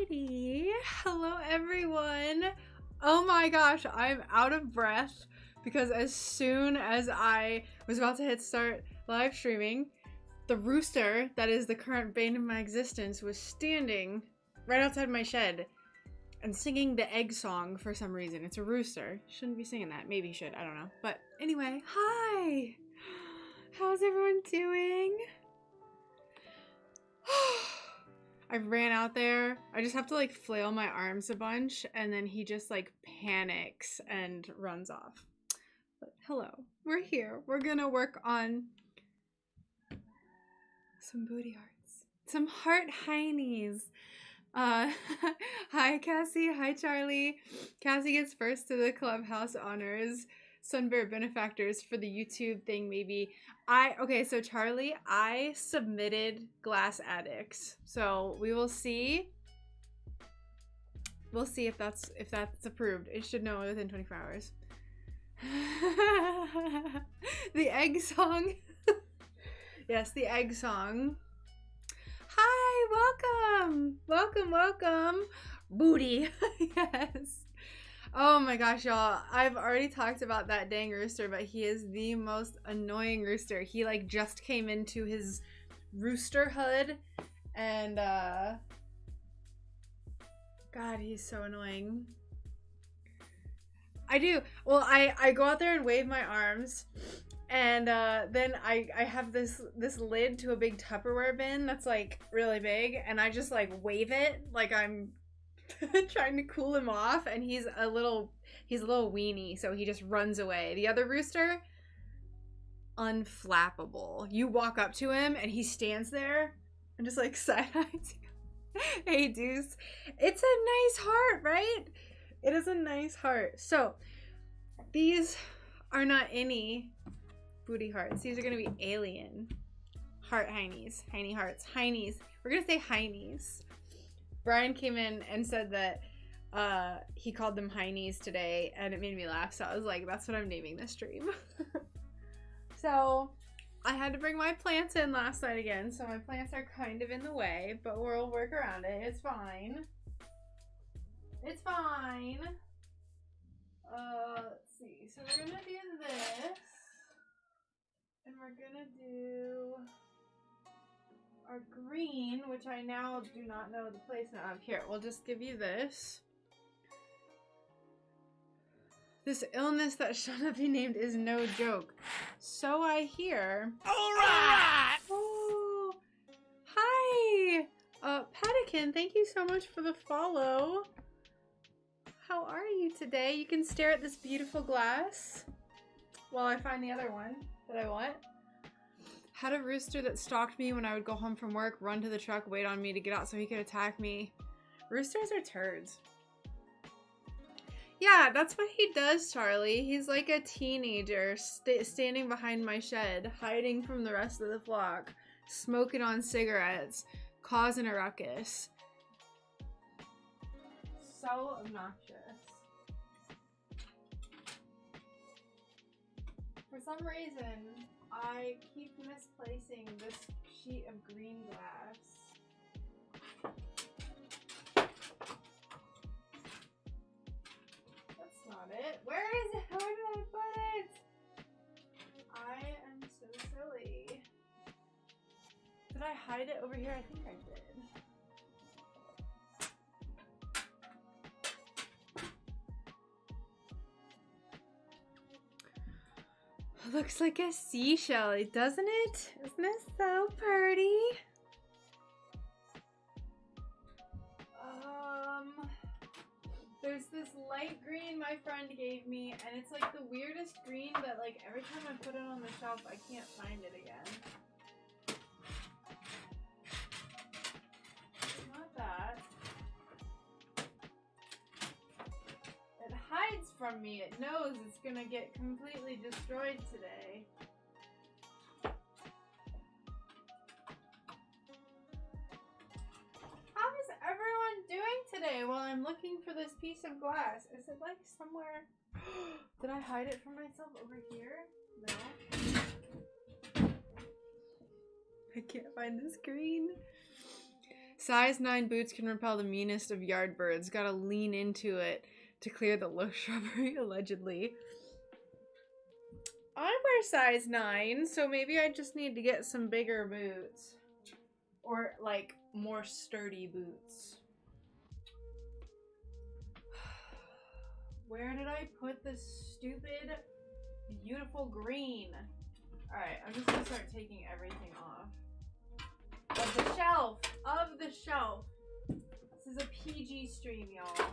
Alrighty, hello everyone. Oh my gosh, I'm out of breath because as soon as I was about to hit start live streaming, the rooster that is the current bane of my existence was standing right outside my shed and singing the egg song for some reason. It's a rooster. Shouldn't be singing that. Maybe he should. I don't know. But anyway, hi. How's everyone doing? I ran out there. I just have to like flail my arms a bunch and then he just like panics and runs off. But hello, we're here. We're gonna work on some booty hearts. Some heart heinies. Hi Cassie, hi Charlie. Cassie gets first to the clubhouse honors. Sunbear benefactors for the YouTube thing maybe. Okay, so Charlie, I submitted Glass Addicts. So we will see. We'll see if that's approved. It should know within 24 hours. The egg song. Yes, the egg song. Hi, welcome. Welcome, welcome. Booty. Yes. Oh my gosh, y'all. I've already talked about that dang rooster, but he is the most annoying rooster. He like just came into his rooster hood and God, he's so annoying. I do. Well, I go out there and wave my arms and then I have this lid to a big Tupperware bin that's like really big and I just like wave it like I'm trying to cool him off, and he's a little weenie, so he just runs away. The other rooster, unflappable. You walk up to him and he stands there and just like side eyes you. Hey Deuce, it's a nice heart, right? It is a nice heart. So these are not any booty hearts. These are gonna be alien heart heinies, heiny hearts, heinies. We're gonna say heinies. Brian came in and said that he called them heinies today, and it made me laugh, so I was like, that's what I'm naming this stream. So I had to bring my plants in last night again, so my plants are kind of in the way, but we'll work around it. It's fine. It's fine. Let's see. So we're gonna do this, and we're gonna do our green, which I now do not know the placement of. Here, we'll just give you this. This illness that shall not be named is no joke. So I hear. Alright! Oh, hi! Patakin, thank you so much for the follow. How are you today? You can stare at this beautiful glass while I find the other one that I want. Had a rooster that stalked me when I would go home from work, run to the truck, wait on me to get out so he could attack me. Roosters are turds. Yeah, that's what he does, Charlie. He's like a teenager standing behind my shed, hiding from the rest of the flock, smoking on cigarettes, causing a ruckus. So obnoxious. For some reason, I keep misplacing this sheet of green glass. That's not it. Where is it? Where did I put it? I am so silly. Did I hide it over here? I think I did. Looks like a seashell, doesn't it? Isn't it so pretty? There's this light green my friend gave me, and it's like the weirdest green that like every time I put it on the shelf, I can't find it again. It's not that. It hides from me. It knows it's gonna get completely destroyed today. How is everyone doing today while I'm looking for this piece of glass? Is it like somewhere? Did I hide it from myself over here? No. I can't find the screen. Size 9 boots can repel the meanest of yard birds. Gotta lean into it to clear the low shrubbery, allegedly. I wear size 9, so maybe I just need to get some bigger boots. Or, like, more sturdy boots. Where did I put this stupid, beautiful green? Alright, I'm just gonna start taking everything off. Of the shelf! Of the shelf! This is a PG stream, y'all.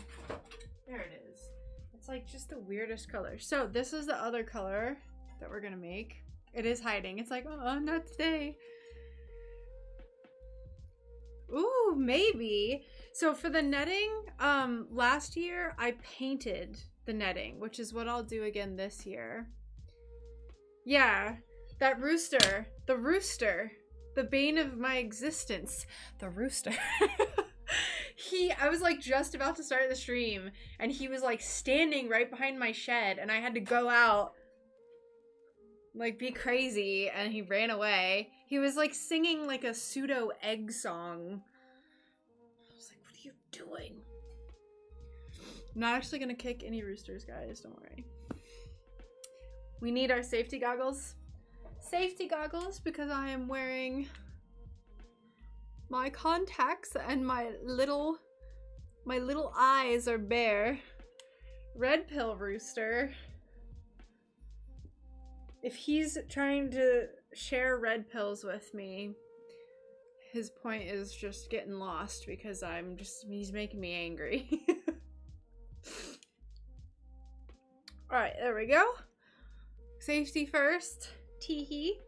There it is. It's like just the weirdest color. So this is the other color that we're gonna make. It is hiding. It's like, oh, not today. Ooh, maybe. So for the netting, last year I painted the netting, which is what I'll do again this year. Yeah, that rooster. The rooster. The bane of my existence. The rooster. I was like just about to start the stream and he was like standing right behind my shed and I had to go out like be crazy and he ran away. He was like singing like a pseudo egg song. I was like, what are you doing? I'm not actually gonna kick any roosters, guys, don't worry. We need our safety goggles. Safety goggles because I am wearing my contacts and my little eyes are bare. Red pill rooster. If he's trying to share red pills with me, his point is just getting lost because he's making me angry. Alright, there we go. Safety first. Teehee.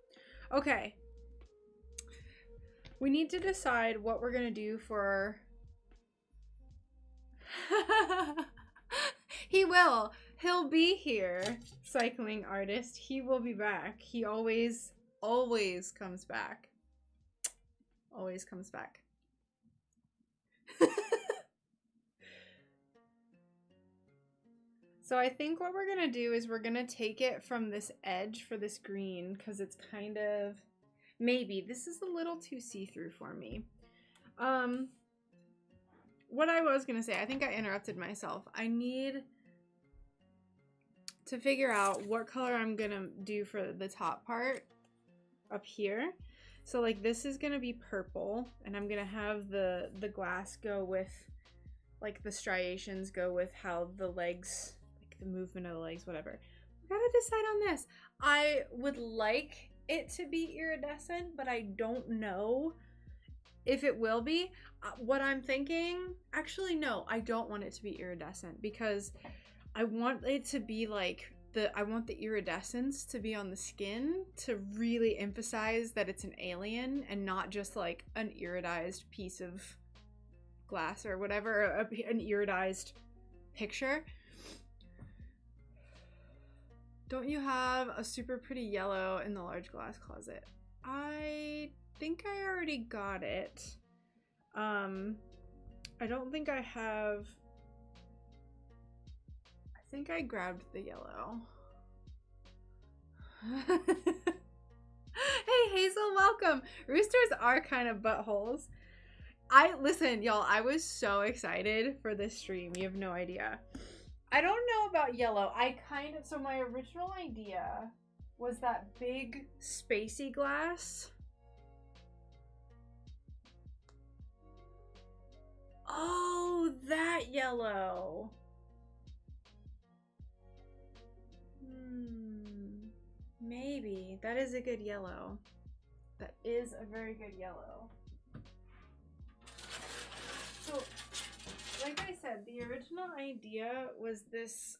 Okay. We need to decide what we're gonna do for... He will. He'll be here, cycling artist. He will be back. He always comes back. Always comes back. So I think what we're gonna do is we're gonna take it from this edge for this green because it's kind of, maybe this is a little too see-through for me. What I was gonna say, I think I interrupted myself. I need to figure out what color I'm gonna do for the top part up here. So like this is gonna be purple and I'm gonna have the glass go with, like the striations go with how the legs, like the movement of the legs, whatever. We gotta decide on this. I would like it to be iridescent, but I don't know if it will be. What I'm thinking, actually no, I don't want it to be iridescent because I want it to be like I want the iridescence to be on the skin to really emphasize that it's an alien and not just like an iridized piece of glass or whatever, an iridized picture. Don't you have a super pretty yellow in the large glass closet? I think I already got it. I don't think I have. I think I grabbed the yellow. Hey Hazel, welcome. Roosters are kind of buttholes. Listen, y'all, I was so excited for this stream. You have no idea. I don't know about yellow. So my original idea was that big spacey glass. Oh, that yellow. Maybe. That is a good yellow. That is a very good yellow. So, like I said, the original idea was this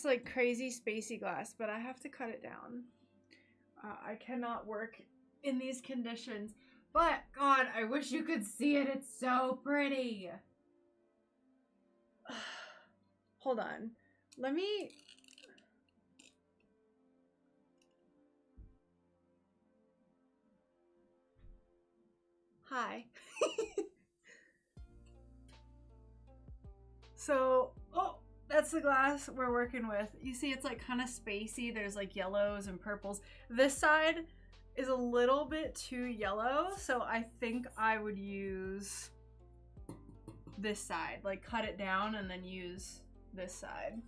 like crazy spacey glass, but I have to cut it down. I cannot work in these conditions. But, God, I wish you could see it. It's so pretty. Hold on. Let me... Hi. So, oh, that's the glass we're working with. You see it's like kind of spacey. There's like yellows and purples. This side is a little bit too yellow, so I think I would use this side, like cut it down and then use this side.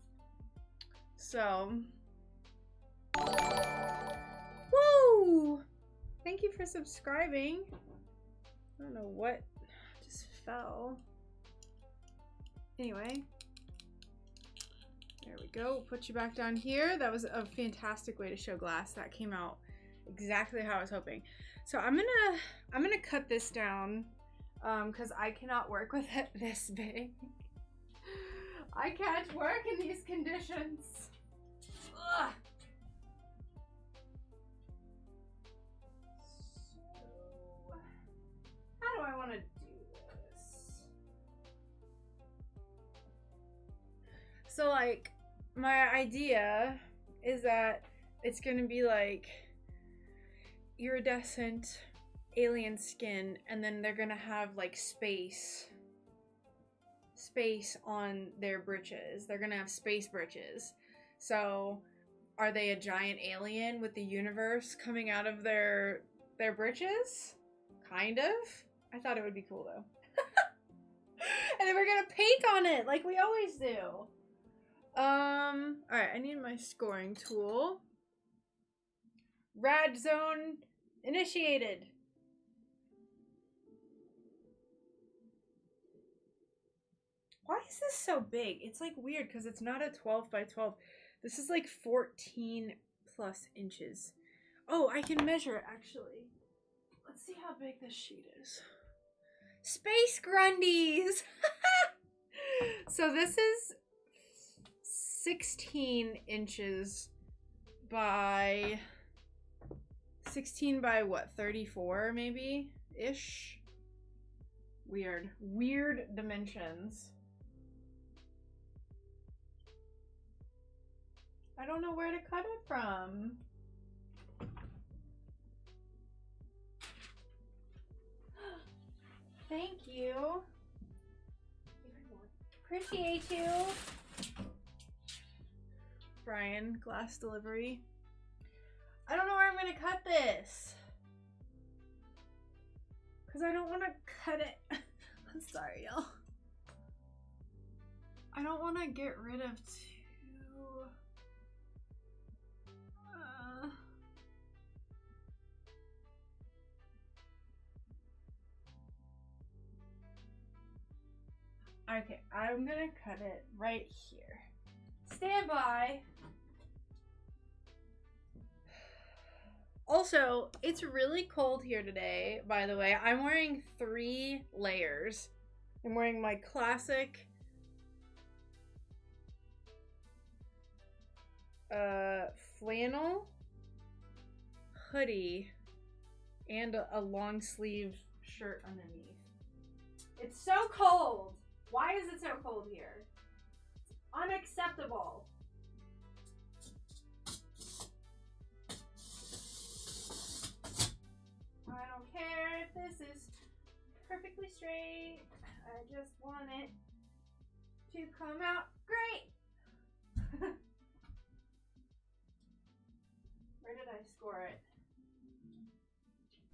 So, woo! Thank you for subscribing. I don't know what just fell. Anyway, there we go. Put you back down here. That was a fantastic way to show glass. That came out exactly how I was hoping. So I'm gonna cut this down because I cannot work with it this big. I can't work in these conditions. Ugh. So how do I want to do this? So like my idea is that it's gonna be like iridescent alien skin, and then they're gonna have like space on their britches. They're gonna have space britches. So are they a giant alien with the universe coming out of their britches? Kind of. I thought it would be cool though. And then we're gonna paint on it like we always do. Alright, I need my scoring tool. Rad zone initiated. Why is this so big? It's like weird because it's not a 12 by 12. This is like 14 plus inches. Oh, I can measure it actually. Let's see how big this sheet is. Space Grundies! So this is 16 inches by 16 by what, 34 maybe ish. Weird dimensions. I don't know where to cut it from. Thank you. Appreciate you. Brian, glass delivery. I don't know where I'm gonna cut this. Cause I don't wanna cut it. I'm sorry, y'all. I don't wanna get rid of two. Okay, I'm gonna cut it right here. Stand by. Also, it's really cold here today, by the way. I'm wearing 3 layers. I'm wearing my classic flannel hoodie and a long sleeve shirt underneath. It's so cold. Why is it so cold here? It's unacceptable. I don't care if this is perfectly straight. I just want it to come out great. Where did I score it?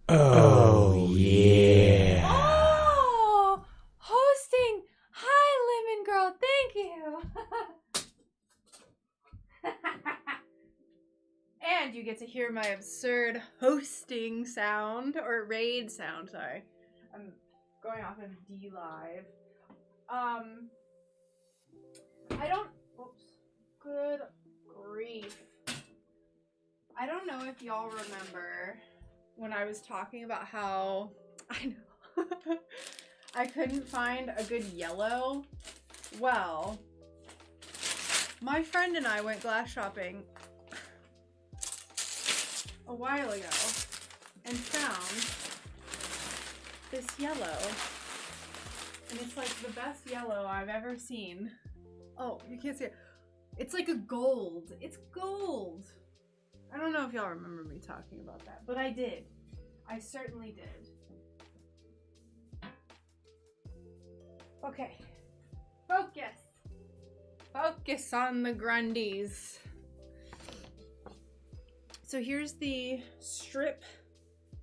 Oh, yeah. Oh! Hosting! Hi, Lemon Girl. Thank you. And you get to hear my absurd hosting sound, or raid sound, sorry. I'm going off of D Live. I don't, oops, good grief. I don't know if y'all remember when I was talking about how, I know, I couldn't find a good yellow. Well, my friend and I went glass shopping a while ago and found this yellow, and it's like the best yellow I've ever seen. Oh, you can't see it. It's like a gold. It's gold. I don't know if y'all remember me talking about that, but I did. I certainly did. Okay. Focus. Focus on the Grundies. So here's the strip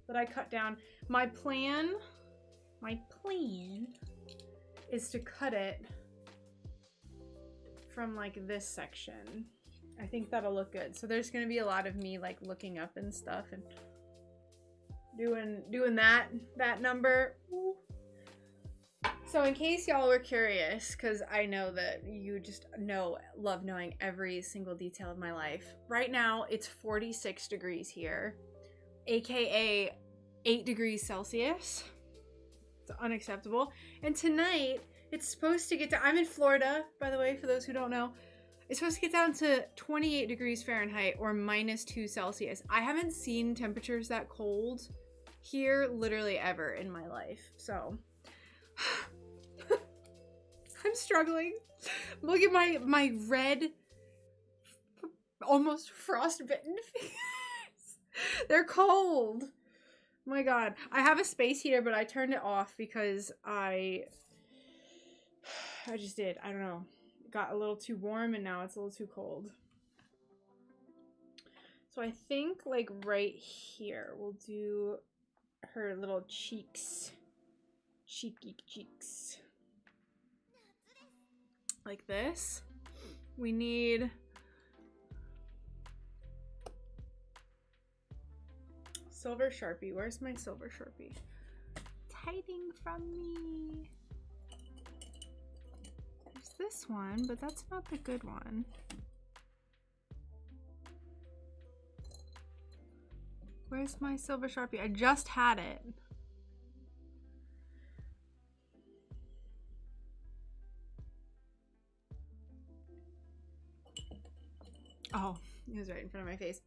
that I cut down. My plan is to cut it from like this section. I think that'll look good. So there's gonna be a lot of me like looking up and stuff and doing that number. Ooh. So in case y'all were curious, because I know that you just love knowing every single detail of my life. Right now it's 46 degrees here, aka 8 degrees Celsius. It's unacceptable. And tonight it's supposed to get to, I'm in Florida, by the way, for those who don't know. It's supposed to get down to 28 degrees Fahrenheit or -2 Celsius. I haven't seen temperatures that cold here literally ever in my life. So I'm struggling. Look at my red, almost frostbitten fingers. They're cold. My God. I have a space heater, but I turned it off because I just did. I don't know. It got a little too warm and now it's a little too cold. So I think like right here, we'll do her little cheeks. Cheeky cheeks. Like this. We need silver Sharpie. Where's my silver Sharpie? It's hiding from me. There's this one, but that's not the good one. Where's my silver Sharpie? I just had it. Oh, it was right in front of my face.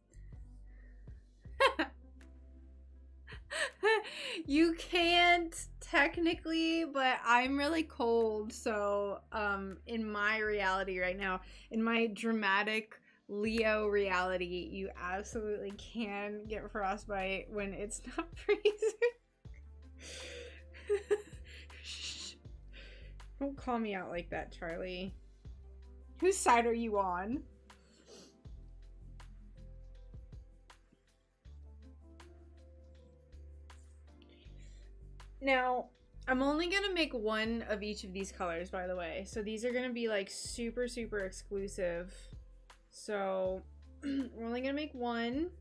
You can't technically, but I'm really cold. So in my reality right now, in my dramatic Leo reality, you absolutely can get frostbite when it's not freezing. Don't call me out like that, Charlie. Whose side are you on? Now, I'm only gonna make one of each of these colors, by the way. So these are gonna be like super, super exclusive. So we're only gonna make one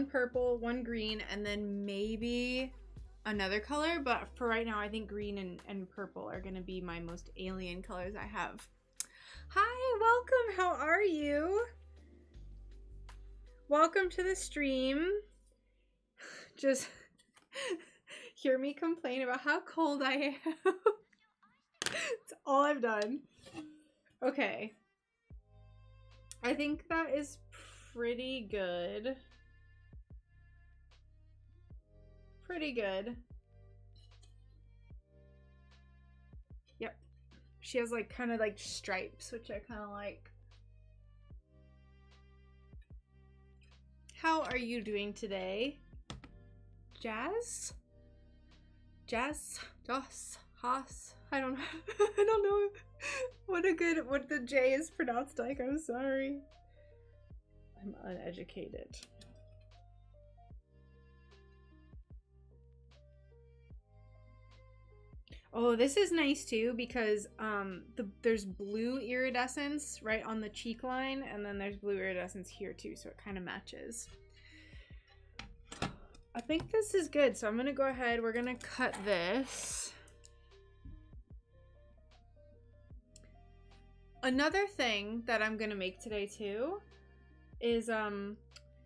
purple, one green, and then maybe another color. But for right now, I think green and purple are gonna be my most alien colors I have. Hi, welcome, how are you? Welcome to the stream. Just hear me complain about how cold I am. That's all I've done. Okay. I think that is pretty good. Pretty good. Yep. She has like kind of like stripes, which I kind of like. How are you doing today? Jazz? Jazz? Joss? Haas? I don't know. I don't know what the J is pronounced like. I'm sorry. I'm uneducated. Oh, this is nice too because there's blue iridescence right on the cheek line, and then there's blue iridescence here too, so it kind of matches. I think this is good, so I'm gonna go ahead. We're gonna cut this. Another thing that I'm gonna make today too is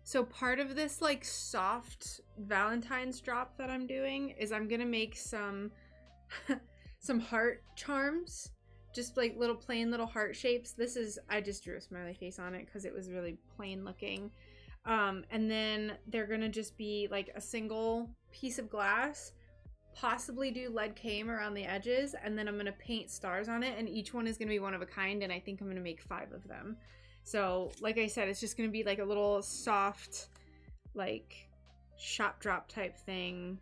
so part of this like soft Valentine's drop that I'm doing is I'm gonna make some heart charms, just like little plain little heart shapes. This is, I just drew a smiley face on it because it was really plain looking. And then they're gonna just be like a single piece of glass, possibly do lead came around the edges, and then I'm gonna paint stars on it, and each one is gonna be one of a kind, and I think I'm gonna make 5 of them. So like I said, it's just gonna be like a little soft like shop drop type thing,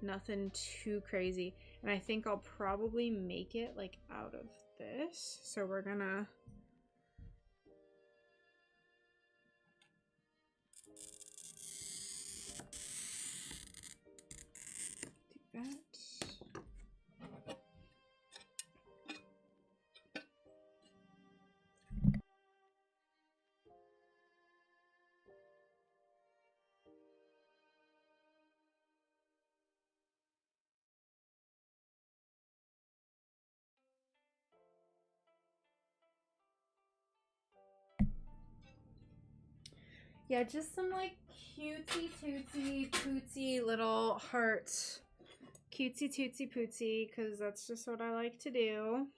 nothing too crazy. And I think I'll probably make it like out of this. So we're gonna Yeah, just some like cutesy tootsy pootsy little hearts. Cutesy tootsy pootsy, because that's just what I like to do.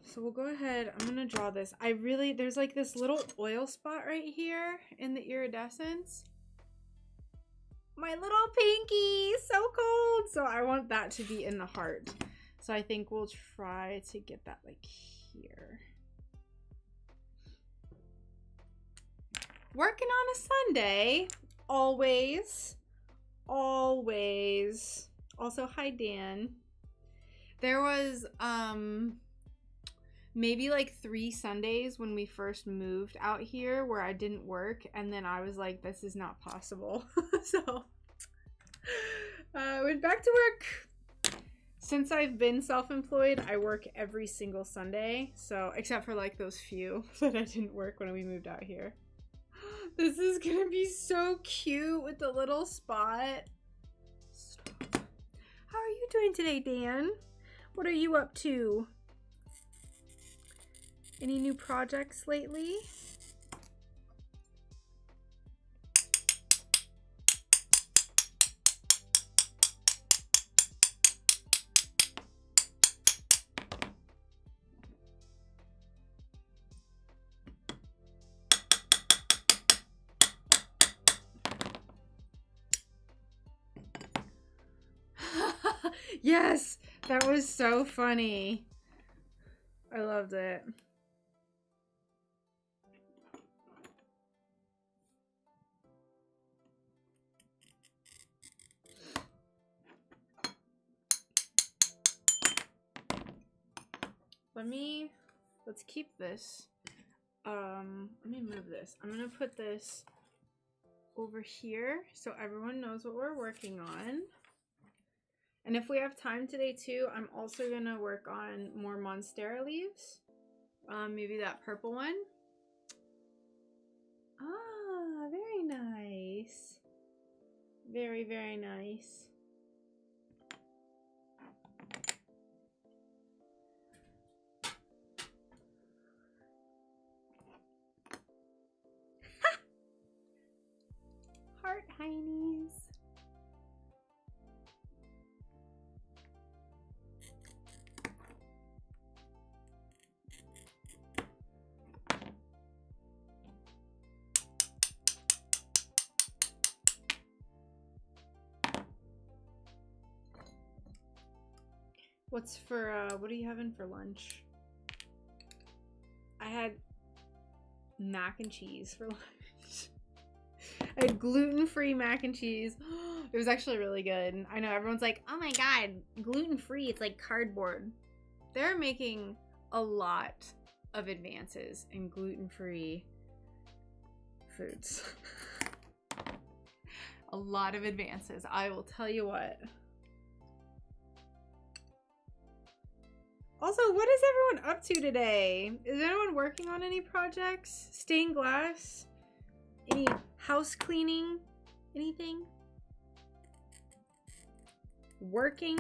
So we'll go ahead. I'm going to draw this. There's like this little oil spot right here in the iridescence. My little pinky, so cold. So I want that to be in the heart. So I think we'll try to get that like here. Working on a Sunday, always. Always. Also, hi Dan. There was maybe like 3 Sundays when we first moved out here where I didn't work, and then I was like, this is not possible. So I went back to work. Since I've been self-employed, I work every single Sunday, so except for like those few that I didn't work when we moved out here. This is gonna be so cute with the little spot. Stop. How are you doing today, Dan? What are you up to? Any new projects lately? Yes, that was so funny. I loved it. Let's keep this. Let me move this. I'm gonna put this over here so everyone knows what we're working on. And if we have time today too, I'm also gonna work on more Monstera leaves. Maybe that purple one. Ah, very nice. Very, very nice. Heart heinies. What are you having for lunch? I had mac and cheese for lunch. I had gluten-free mac and cheese. It was actually really good. I know everyone's like, oh my god, gluten-free, it's like cardboard. They're making a lot of advances in gluten-free foods. A lot of advances, I will tell you what. Also, what is everyone up to today? Is anyone working on any projects? Stained glass? Any house cleaning? Anything? Working?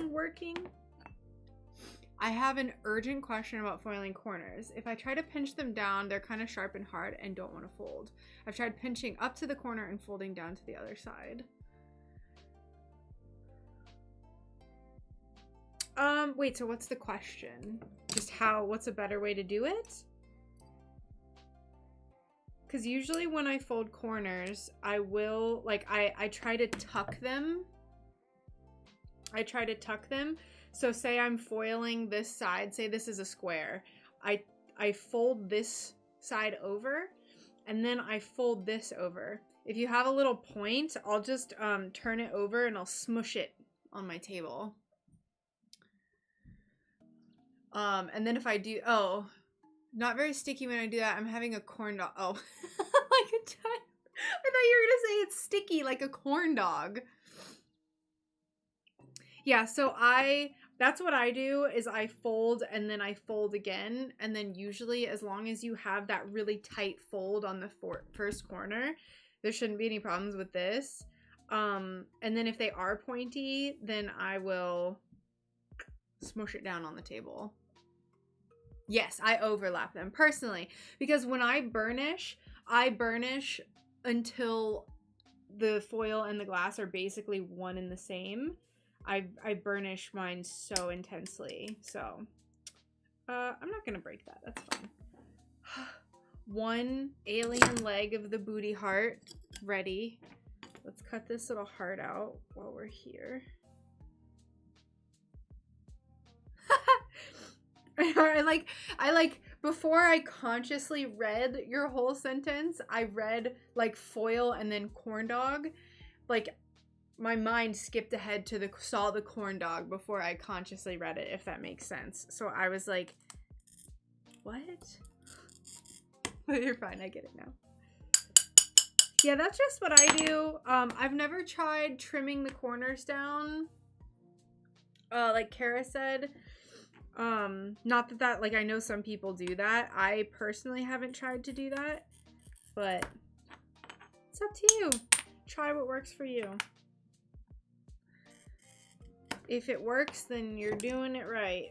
I have an urgent question about foiling corners. If I try to pinch them down, they're kind of sharp and hard and don't want to fold. I've tried pinching up to the corner and folding down to the other side. Wait, so what's the question? Just what's a better way to do it? Because usually when I fold corners, I will, like, I try to tuck them. So say I'm foiling this side, say this is a square. I fold this side over, and then I fold this over. If you have a little point, I'll just turn it over and I'll smush it on my table. And then if I do, oh, not very sticky when I do that. I'm having a corn dog. Oh, like a time. I thought you were gonna say it's sticky like a corn dog. Yeah, so that's what I do is I fold and then I fold again. And then usually as long as you have that really tight fold on the first corner, there shouldn't be any problems with this. And then if they are pointy, then I will smush it down on the table. Yes, I overlap them personally because when I burnish until the foil and the glass are basically one and the same. I burnish mine so intensely. So I'm not gonna break that. That's fine. One alien leg of the booty heart ready. Let's cut this little heart out while we're here. I like before I consciously read your whole sentence, I read like foil and then corn dog. Like my mind skipped ahead to saw the corn dog before I consciously read it, if that makes sense. So I was like, what? But you're fine, I get it now. Yeah, that's just what I do. I've never tried trimming the corners down. Like Kara said. Not that like I know some people do that. I personally haven't tried to do that, but it's up to you. Try what works for you. If it works, then you're doing it right.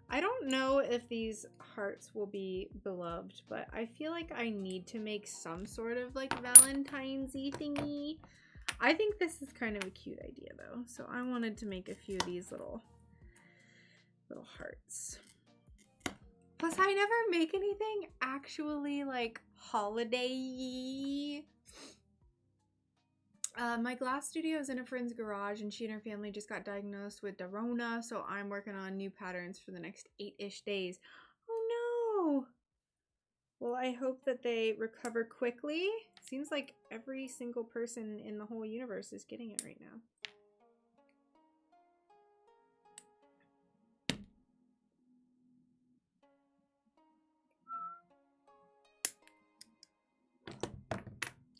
I don't know if these hearts will be beloved, but I feel like I need to make some sort of like Valentine's-y thingy. I think this is kind of a cute idea though, so I wanted to make a few of these little hearts. Plus, I never make anything actually like holiday-y. My glass studio is in a friend's garage, and she and her family just got diagnosed with the Rona, so I'm working on new patterns for the next 8-ish days. Oh no! Well, I hope that they recover quickly. Seems like every single person in the whole universe is getting it right now.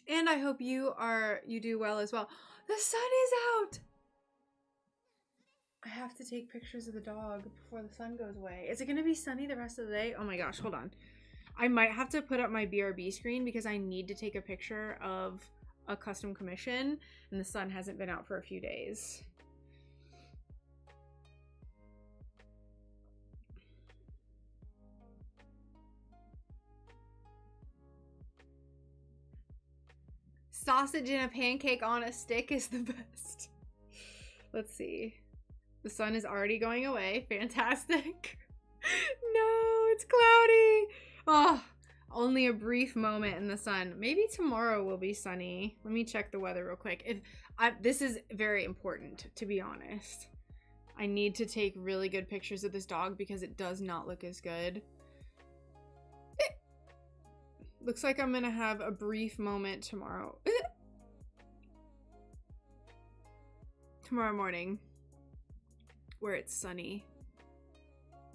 And I hope you do well as well. The sun is out! I have to take pictures of the dog before the sun goes away. Is it going to be sunny the rest of the day? Oh my gosh, hold on. I might have to put up my BRB screen because I need to take a picture of a custom commission, and the sun hasn't been out for a few days. Sausage and a pancake on a stick is the best. Let's see. The sun is already going away. Fantastic. No, it's cloudy. Oh, only a brief moment in the sun. Maybe tomorrow will be sunny. Let me check the weather real quick. This is very important, to be honest. I need to take really good pictures of this dog because it does not look as good. Looks like I'm gonna have a brief moment tomorrow. Tomorrow morning, where it's sunny.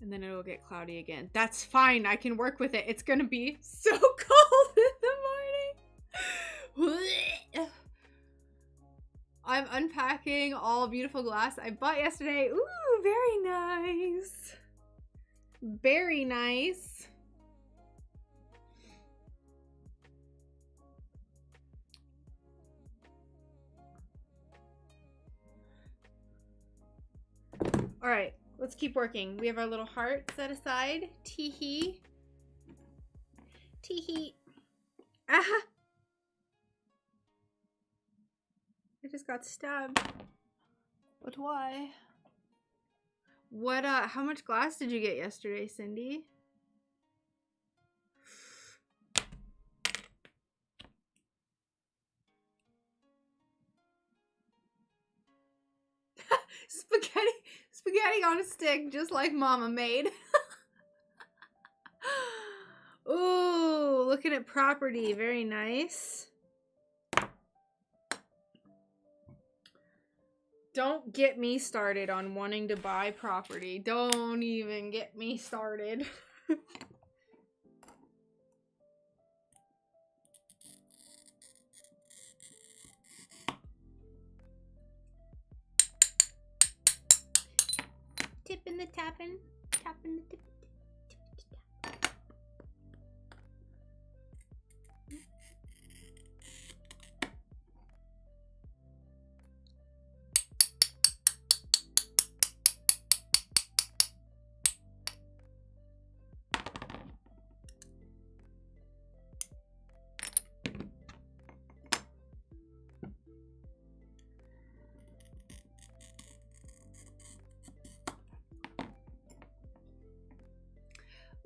And then it'll get cloudy again. That's fine. I can work with it. It's gonna be so cold in the morning. I'm unpacking all beautiful glass I bought yesterday. Ooh, very nice. Very nice. All right, let's keep working. We have our little heart set aside. Tee-hee. Tee-hee. Ah! I just got stabbed. But why? What, how much glass did you get yesterday, Cindy? Spaghetti on a stick, just like Mama made. Ooh, looking at property. Very nice. Don't get me started on wanting to buy property. Don't even get me started. Tipping the tapping, tapping the tip.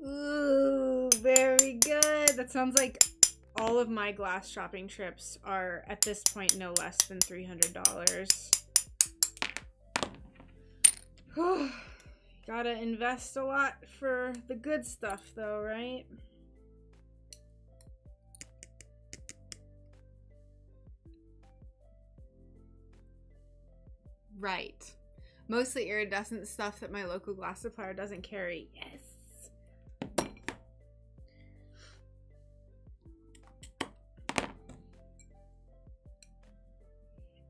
Ooh, very good. That sounds like all of my glass shopping trips are at this point no less than $300. Gotta invest a lot for the good stuff though, right? Right. Mostly iridescent stuff that my local glass supplier doesn't carry. Yes.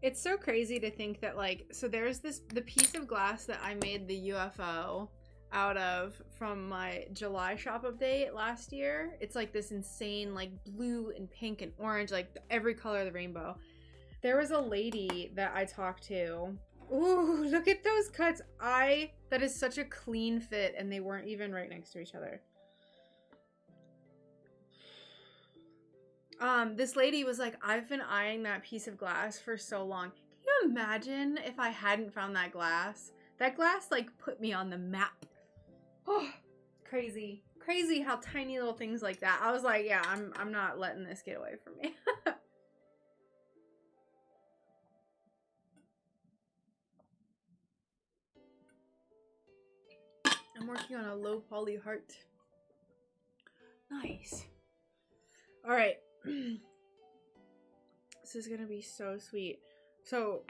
It's so crazy to think that, like, so there's the piece of glass that I made the UFO out of from my July shop update last year. It's like this insane, like, blue and pink and orange, like every color of the rainbow. There was a lady that I talked to. Ooh, look at those cuts. That is such a clean fit, and they weren't even right next to each other. This lady was like, I've been eyeing that piece of glass for so long. Can you imagine if I hadn't found that glass? That glass, like, put me on the map. Oh, crazy. Crazy how tiny little things like that. I was like, yeah, I'm not letting this get away from me. I'm working on a low poly heart. Nice. All right. This is gonna be so sweet. So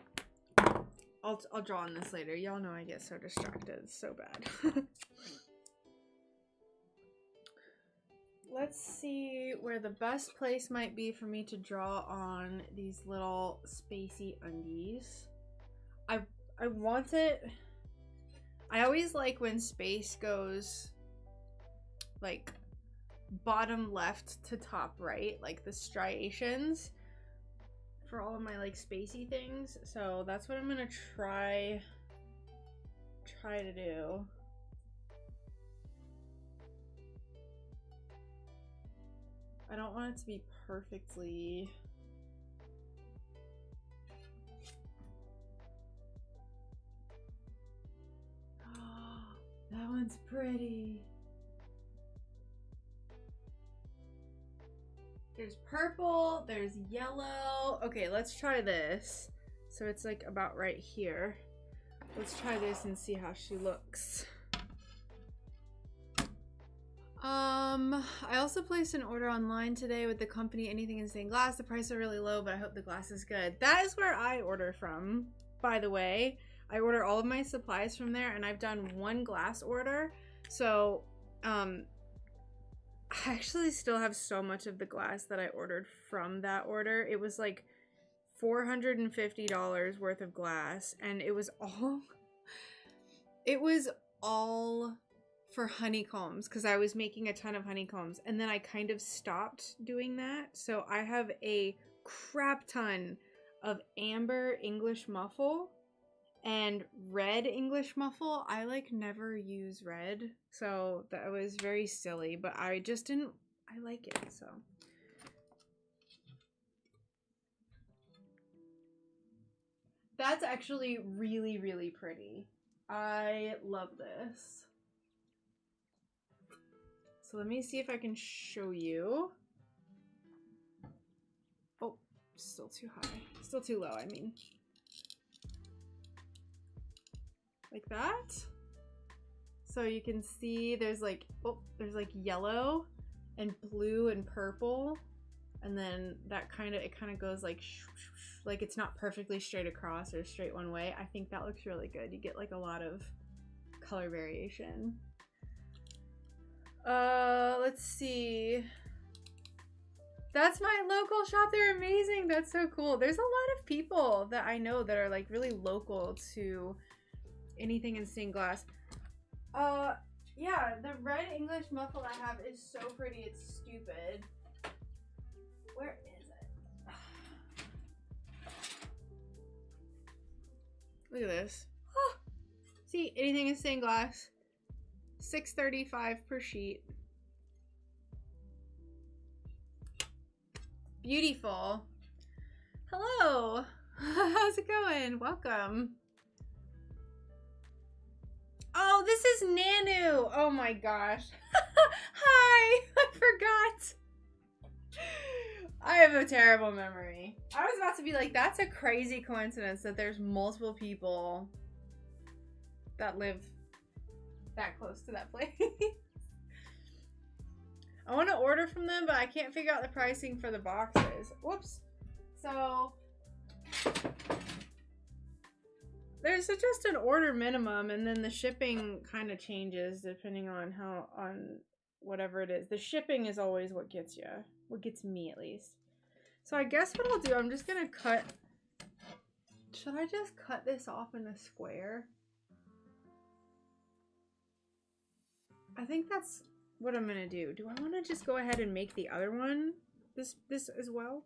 I'll draw on this later. Y'all know I get so distracted. It's so bad. Let's see where the best place might be for me to draw on these little spacey undies. I want it. I always like when space goes like bottom left to top right, like the striations for all of my like spacey things. So that's what I'm gonna try to do. I don't want it to be perfectly that one's pretty. There's purple, there's yellow. Okay, let's try this. So it's like about right here. Let's try this and see how she looks. I also placed an order online today with the company Anything in Stained Glass. The prices are really low, but I hope the glass is good. That is where I order from, by the way. I order all of my supplies from there, and I've done one glass order. So, I actually still have so much of the glass that I ordered from that order. It was like $450 worth of glass, and it was all for honeycombs because I was making a ton of honeycombs, and then I kind of stopped doing that. So I have a crap ton of amber English muffle and red English muffle. I like never use red, so that was very silly, but I just didn't, I like it, so. That's actually really, really pretty. I love this. So let me see if I can show you. Oh, still too high. Still too low, I mean. Like that. So you can see there's like, oh, there's like yellow and blue and purple. And then that it kind of goes like it's not perfectly straight across or straight one way. I think that looks really good. You get like a lot of color variation. Let's see. That's my local shop. They're amazing. That's so cool. There's a lot of people that I know that are like really local to Anything in Stained Glass. Yeah, the red English muffle I have is so pretty, it's stupid. Where is it? Look at this. Oh, see, Anything in Stained Glass. $6.35 per sheet. Beautiful. Hello. How's it going? Welcome. Oh, this is Nanu. Oh my gosh. Hi! I forgot. I have a terrible memory. I was about to be like, that's a crazy coincidence that there's multiple people that live that close to that place. I want to order from them, but I can't figure out the pricing for the boxes. Whoops. So there's just an order minimum, and then the shipping kind of changes depending on whatever it is. The shipping is always what gets you. What gets me, at least. So I guess what I'll do, I'm just going to cut... Should I just cut this off in a square? I think that's what I'm going to do. Do I want to just go ahead and make the other one this as well?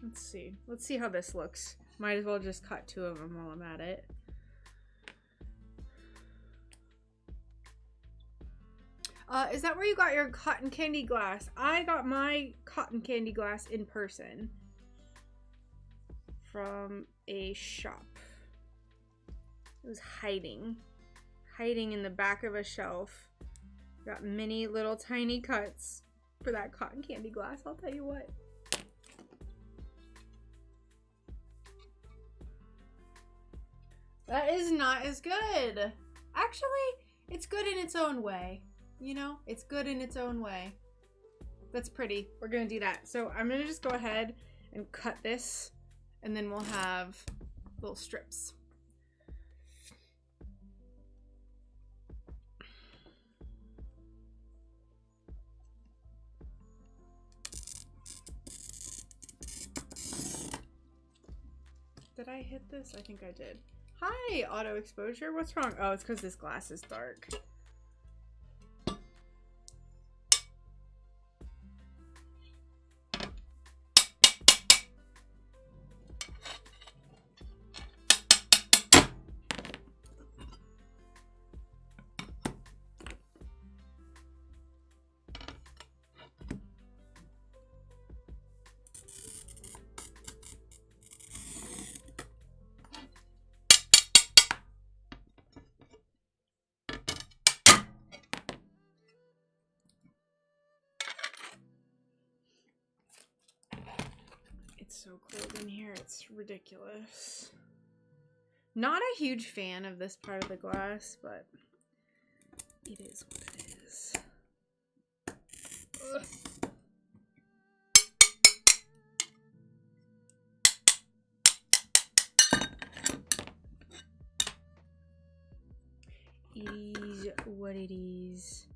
Let's see. Let's see how this looks. Might as well just cut two of them while I'm at it. Is that where you got your cotton candy glass? I got my cotton candy glass in person from a shop. It was hiding in the back of a shelf. Got many little tiny cuts for that cotton candy glass, I'll tell you what. That is not as good. Actually, it's good in its own way. You know, it's good in its own way. That's pretty. We're gonna do that. So I'm gonna just go ahead and cut this, and then we'll have little strips. Did I hit this? I think I did. Hi, auto exposure. What's wrong? Oh, it's because this glass is dark. It's so cold in here, it's ridiculous. Not a huge fan of this part of the glass, but it is what it is. Ugh. It is what it is.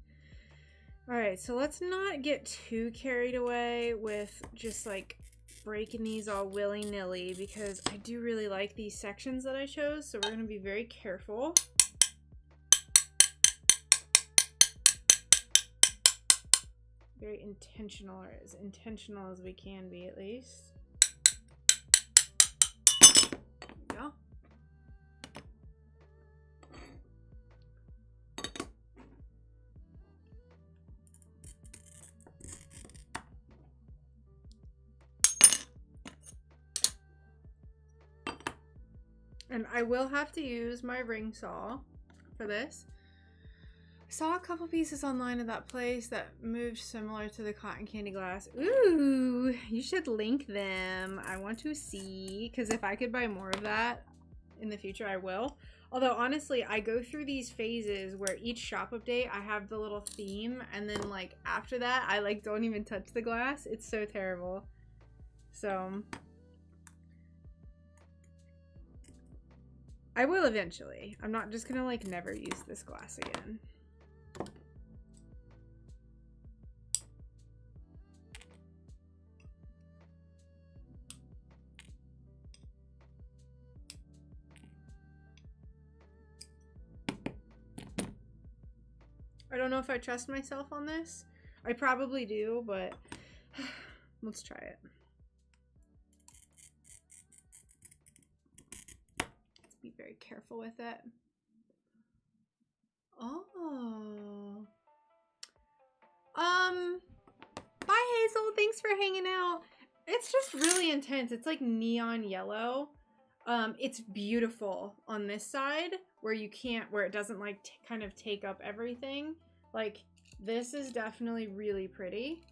Alright, so let's not get too carried away with just like breaking these all willy-nilly, because I do really like these sections that I chose, so we're going to be very careful. Very intentional, or as intentional as we can be, at least. There we go. And I will have to use my ring saw for this. I saw a couple pieces online of that place that moved similar to the cotton candy glass. Ooh, you should link them. I want to see, because if I could buy more of that in the future, I will. Although, honestly, I go through these phases where each shop update, I have the little theme, and then, like, after that, I, like, don't even touch the glass. It's so terrible. So I will eventually. I'm not just gonna like never use this glass again. I don't know if I trust myself on this. I probably do, but let's try it. Be very careful with it. Oh. Bye Hazel, thanks for hanging out. It's just really intense. It's like neon yellow. It's beautiful on this side where you can't, where it doesn't like kind of take up everything. Like this is definitely really pretty.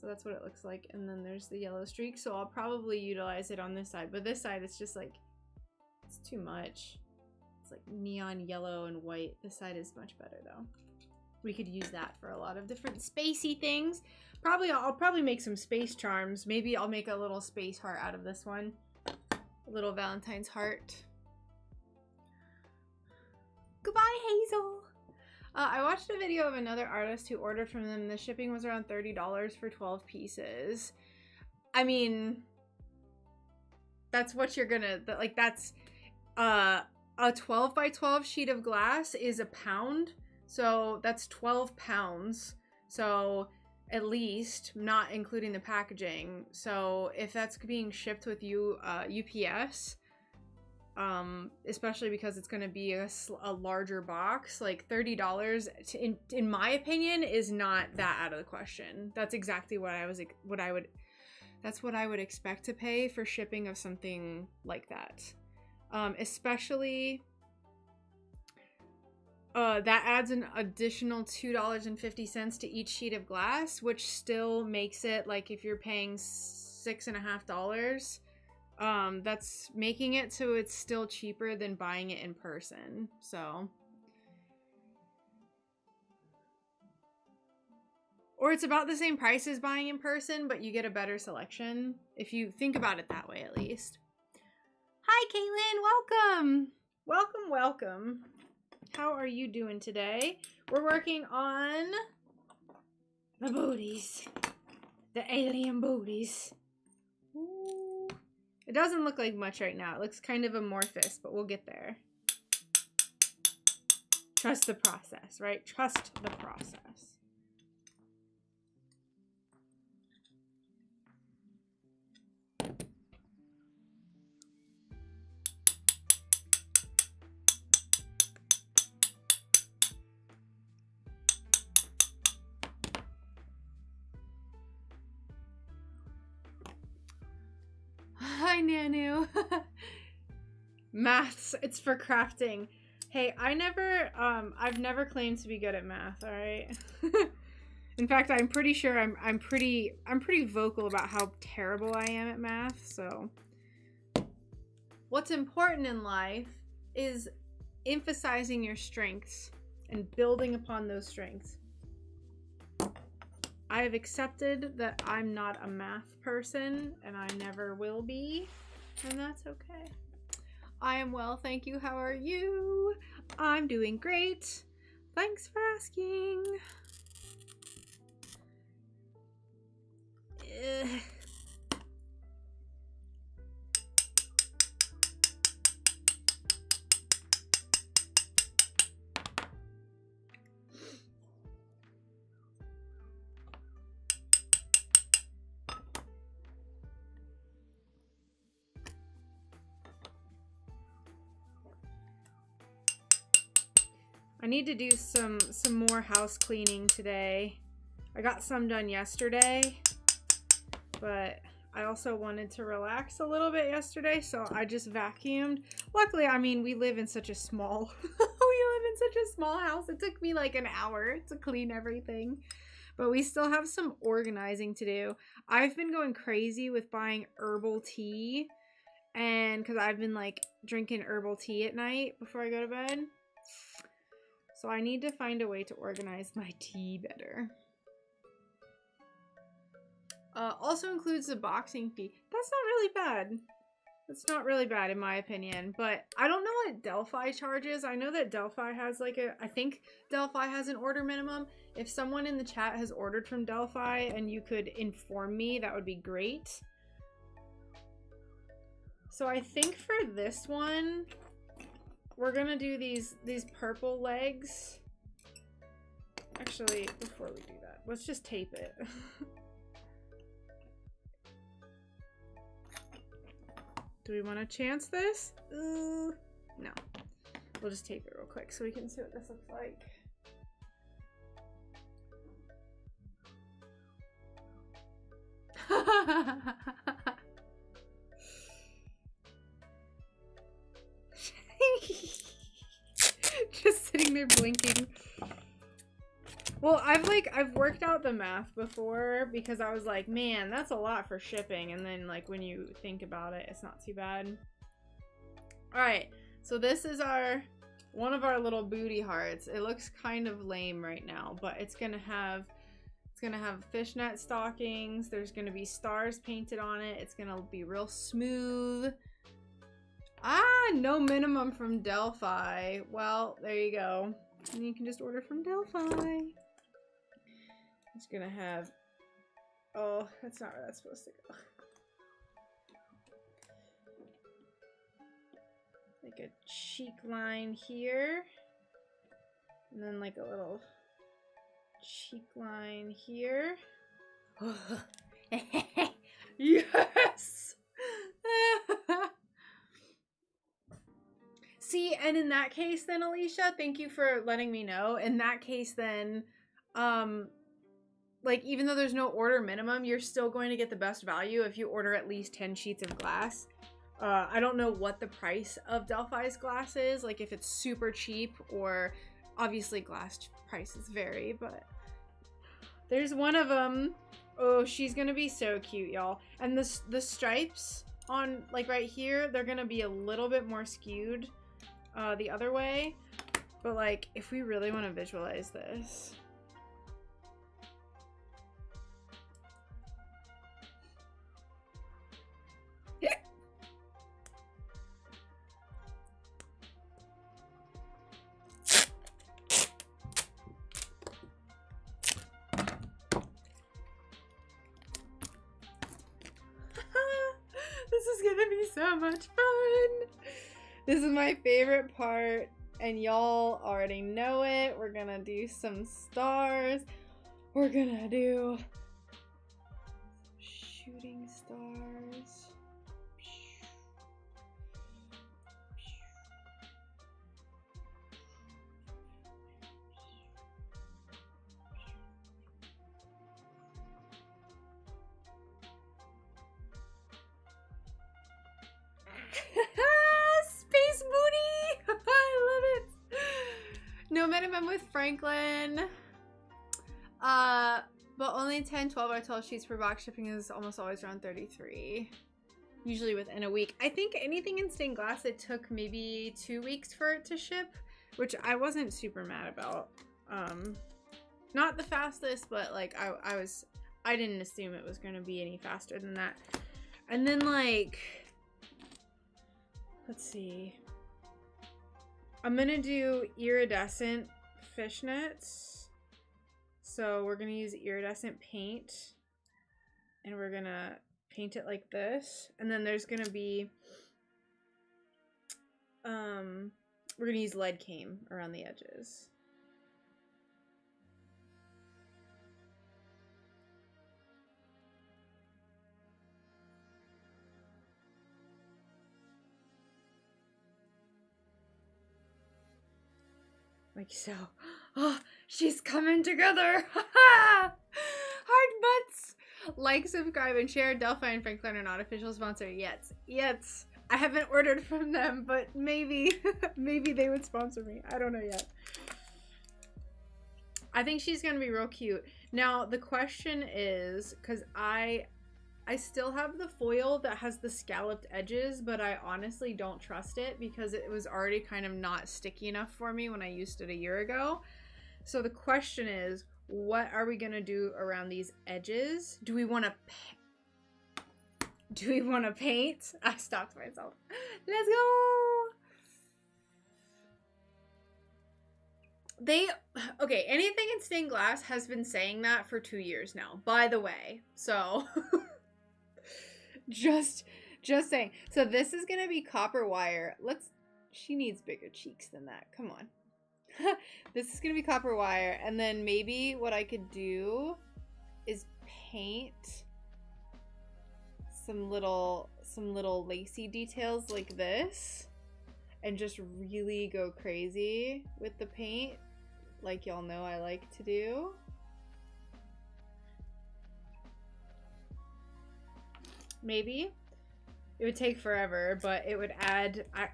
So that's what it looks like. And then there's the yellow streak. So I'll probably utilize it on this side, but this side it's just like, it's too much. It's like neon yellow and white. This side is much better though. We could use that for a lot of different spacey things. I'll probably make some space charms. Maybe I'll make a little space heart out of this one. A little Valentine's heart. Goodbye, Hazel. I watched a video of another artist who ordered from them. The shipping was around $30 for 12 pieces. I mean, that's what you're gonna, like that's, a 12 by 12 sheet of glass is £1. So that's 12 pounds. So at least, not including the packaging. So if that's being shipped with UPS, especially because it's going to be a larger box, like $30 in my opinion is not that out of the question. That's exactly that's what I would expect to pay for shipping of something like that. Especially that adds an additional $2.50 to each sheet of glass, which still makes it like if you're paying $6.50, that's making it so it's still cheaper than buying it in person. So, or it's about the same price as buying in person, but you get a better selection if you think about it that way, at least. Hi, Caitlin. Welcome. Welcome, welcome. How are you doing today? We're working on the booties. The alien booties. Ooh. It doesn't look like much right now. It looks kind of amorphous, but we'll get there. Trust the process, right? Trust the process. Hi, Nanu. Maths, it's for crafting. Hey, I've never claimed to be good at math, all right? In fact, I'm pretty sure I'm pretty vocal about how terrible I am at math, so. What's important in life is emphasizing your strengths and building upon those strengths. I have accepted that I'm not a math person, and I never will be, and that's okay. I am well, thank you. How are you? I'm doing great. Thanks for asking. I need to do some more house cleaning today. I got some done yesterday, but I also wanted to relax a little bit yesterday, so I just vacuumed. Luckily, I mean, we live in such a small house. It took me like an hour to clean everything, but we still have some organizing to do. I've been going crazy with buying herbal tea, and because I've been like drinking herbal tea at night before I go to bed. So I need to find a way to organize my tea better. Also includes the boxing fee. That's not really bad. That's not really bad in my opinion, but I don't know what Delphi charges. I know that Delphi has like I think Delphi has an order minimum. If someone in the chat has ordered from Delphi and you could inform me, that would be great. So I think for this one, we're gonna do these purple legs. Actually, before we do that, let's just tape it. Do we want to chance this? No. We'll just tape it real quick so we can see what this looks like. blinking, they're blinking. Well, I've worked out the math before because I was like, man, that's a lot for shipping. And then like when you think about it, it's not too bad. All right, so this is one of our little booty hearts. It looks kind of lame right now, but it's gonna have fishnet stockings. There's gonna be stars painted on it. It's gonna be real smooth. Ah, no minimum from Delphi. Well, there you go. And you can just order from Delphi. It's gonna have, oh, that's not where that's supposed to go. Like a cheek line here. And then like a little cheek line here. Yes! See, and in that case then, Alicia, thank you for letting me know. In that case then, like even though there's no order minimum, you're still going to get the best value if you order at least 10 sheets of glass. I don't know what the price of Delphi's glass is, like if it's super cheap or obviously glass prices vary, but there's one of them. Oh, she's gonna be so cute, y'all. And the stripes on like right here, they're gonna be a little bit more skewed the other way, but like if we really want to visualize this, this is gonna be so much fun. This is my favorite part, and y'all already know it. We're gonna do some stars. We're gonna do shooting stars. Space booty! I love it! No minimum with Franklin. But only 10, 12 or 12 sheets per box. Shipping is almost always around 33. Usually within a week. I think anything in stained glass, it took maybe 2 weeks for it to ship, which I wasn't super mad about. Not the fastest, but like I didn't assume it was gonna be any faster than that. And then like, let's see. I'm gonna do iridescent fishnets. So we're gonna use iridescent paint and we're gonna paint it like this. And then there's gonna be, we're gonna use lead came around the edges. Like so. Oh, she's coming together. Hard butts. Like, subscribe, and share. Delphi and Franklin are not official sponsor yet. Yet. I haven't ordered from them, but maybe, maybe they would sponsor me. I don't know yet. I think she's gonna be real cute. Now, the question is, because I still have the foil that has the scalloped edges, but I honestly don't trust it because it was already kind of not sticky enough for me when I used it a year ago. So the question is, what are we gonna do around these edges? Do we want to paint? I stopped myself. Let's go. Okay, anything in stained glass has been saying that for 2 years now, by the way. So just saying. So this is gonna be copper wire. She needs bigger cheeks than that. Come on. This is gonna be copper wire, and then maybe what I could do is paint some little lacy details like this, and just really go crazy with the paint, like y'all know I like to do. Maybe it would take forever, but it would add. I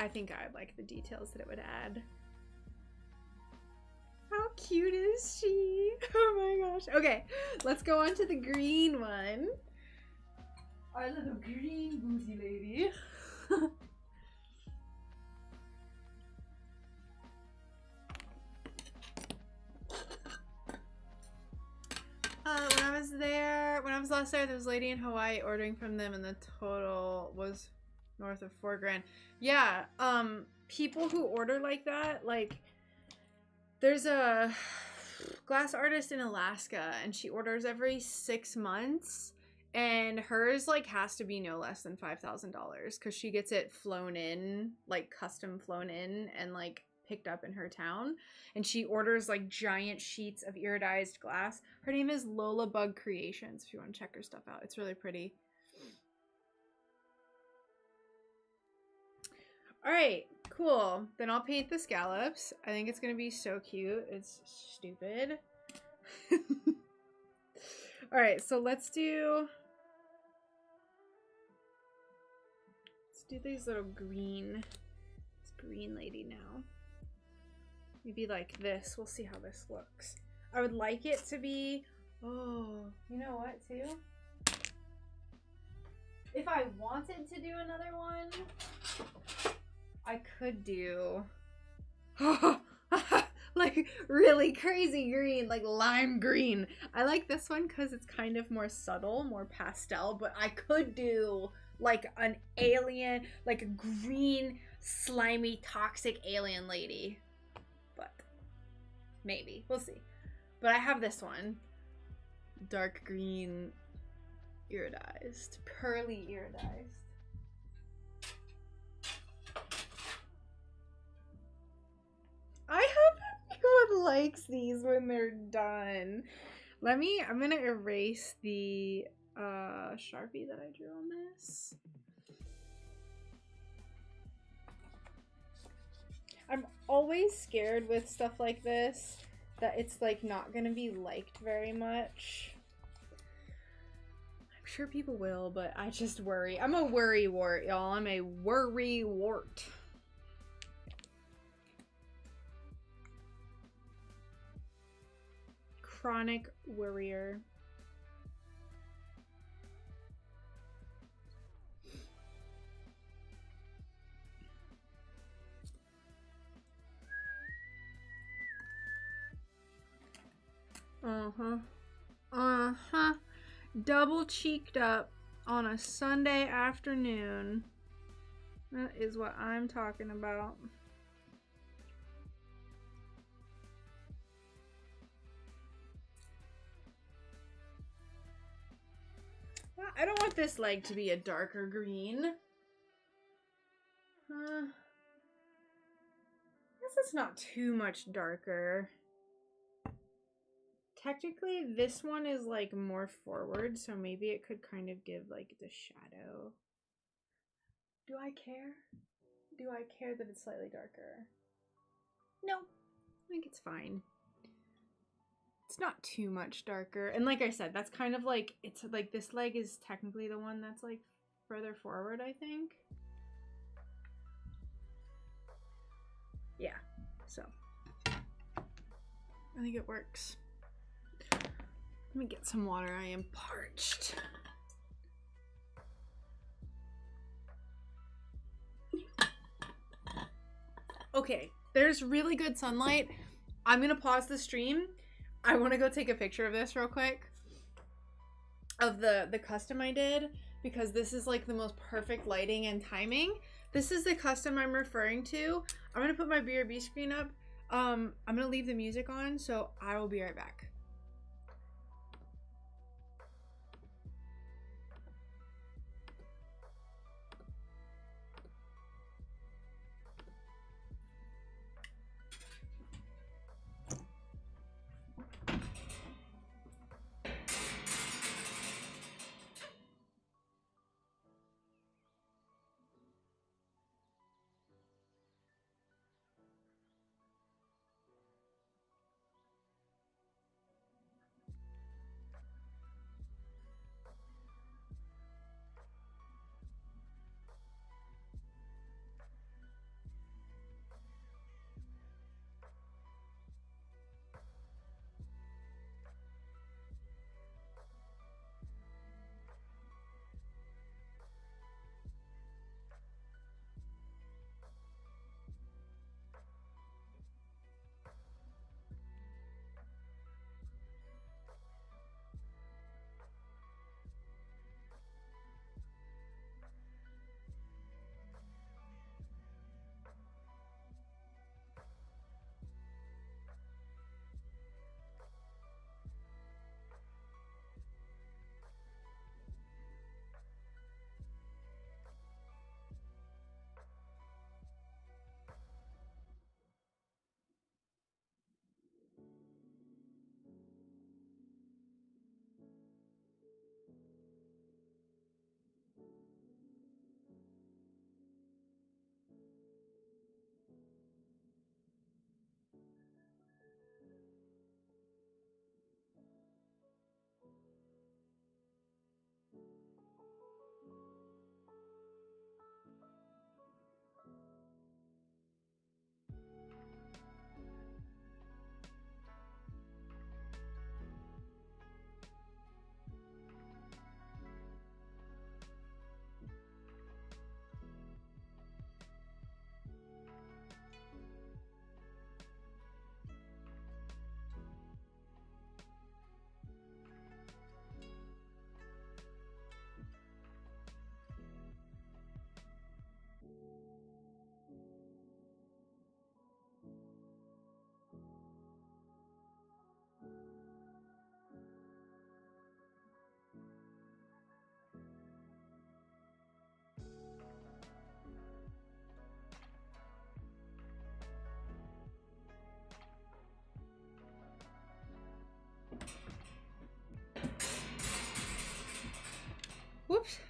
think I'd like the details that it would add. cute is she? Oh my gosh. Okay, let's go on to the green one. Our little green boozy lady. When I was last there was a lady in Hawaii ordering from them and the total was north of $4,000. Yeah, people who order like that, like, there's a glass artist in Alaska and she orders every 6 months and hers like has to be no less than $5,000 because she gets it flown in, like custom flown in and like picked up in her town, and she orders like giant sheets of iridized glass. Her name is Lola Bug Creations if you want to check her stuff out. It's really pretty. All right, cool. Then I'll paint the scallops. I think it's gonna be so cute. It's stupid. All right, so let's do these little green, this green lady now. Maybe like this. We'll see how this looks. I would like it to be, oh, you know what too? If I wanted to do another one, I could do like really crazy green, like lime green. I like this one because it's kind of more subtle, more pastel, but I could do like an alien, like a green, slimy, toxic alien lady. But maybe. We'll see. But I have this one. Dark green, iridized. Pearly iridized. I hope everyone likes these when they're done. I'm gonna erase the Sharpie that I drew on this. I'm always scared with stuff like this that it's like not gonna be liked very much. I'm sure people will, but I just worry. I'm a worry wart, y'all. I'm a worry wart. Chronic worrier. Double cheeked up on a Sunday afternoon. That is what I'm talking about. I don't want this leg to be a darker green. I guess it's not too much darker. Technically, this one is like more forward, so maybe it could kind of give like the shadow. Do I care? Do I care that it's slightly darker? No, I think it's fine. It's not too much darker. And like I said, that's kind of like, it's like this leg is technically the one that's like further forward, I think. Yeah, so I think it works. Let me get some water. I am parched. Okay, there's really good sunlight. I'm gonna pause the stream. I want to go take a picture of this real quick. Of the custom I did, because this is like the most perfect lighting and timing. This is the custom I'm referring to. I'm gonna put my BRB screen up. I'm gonna leave the music on, so I will be right back.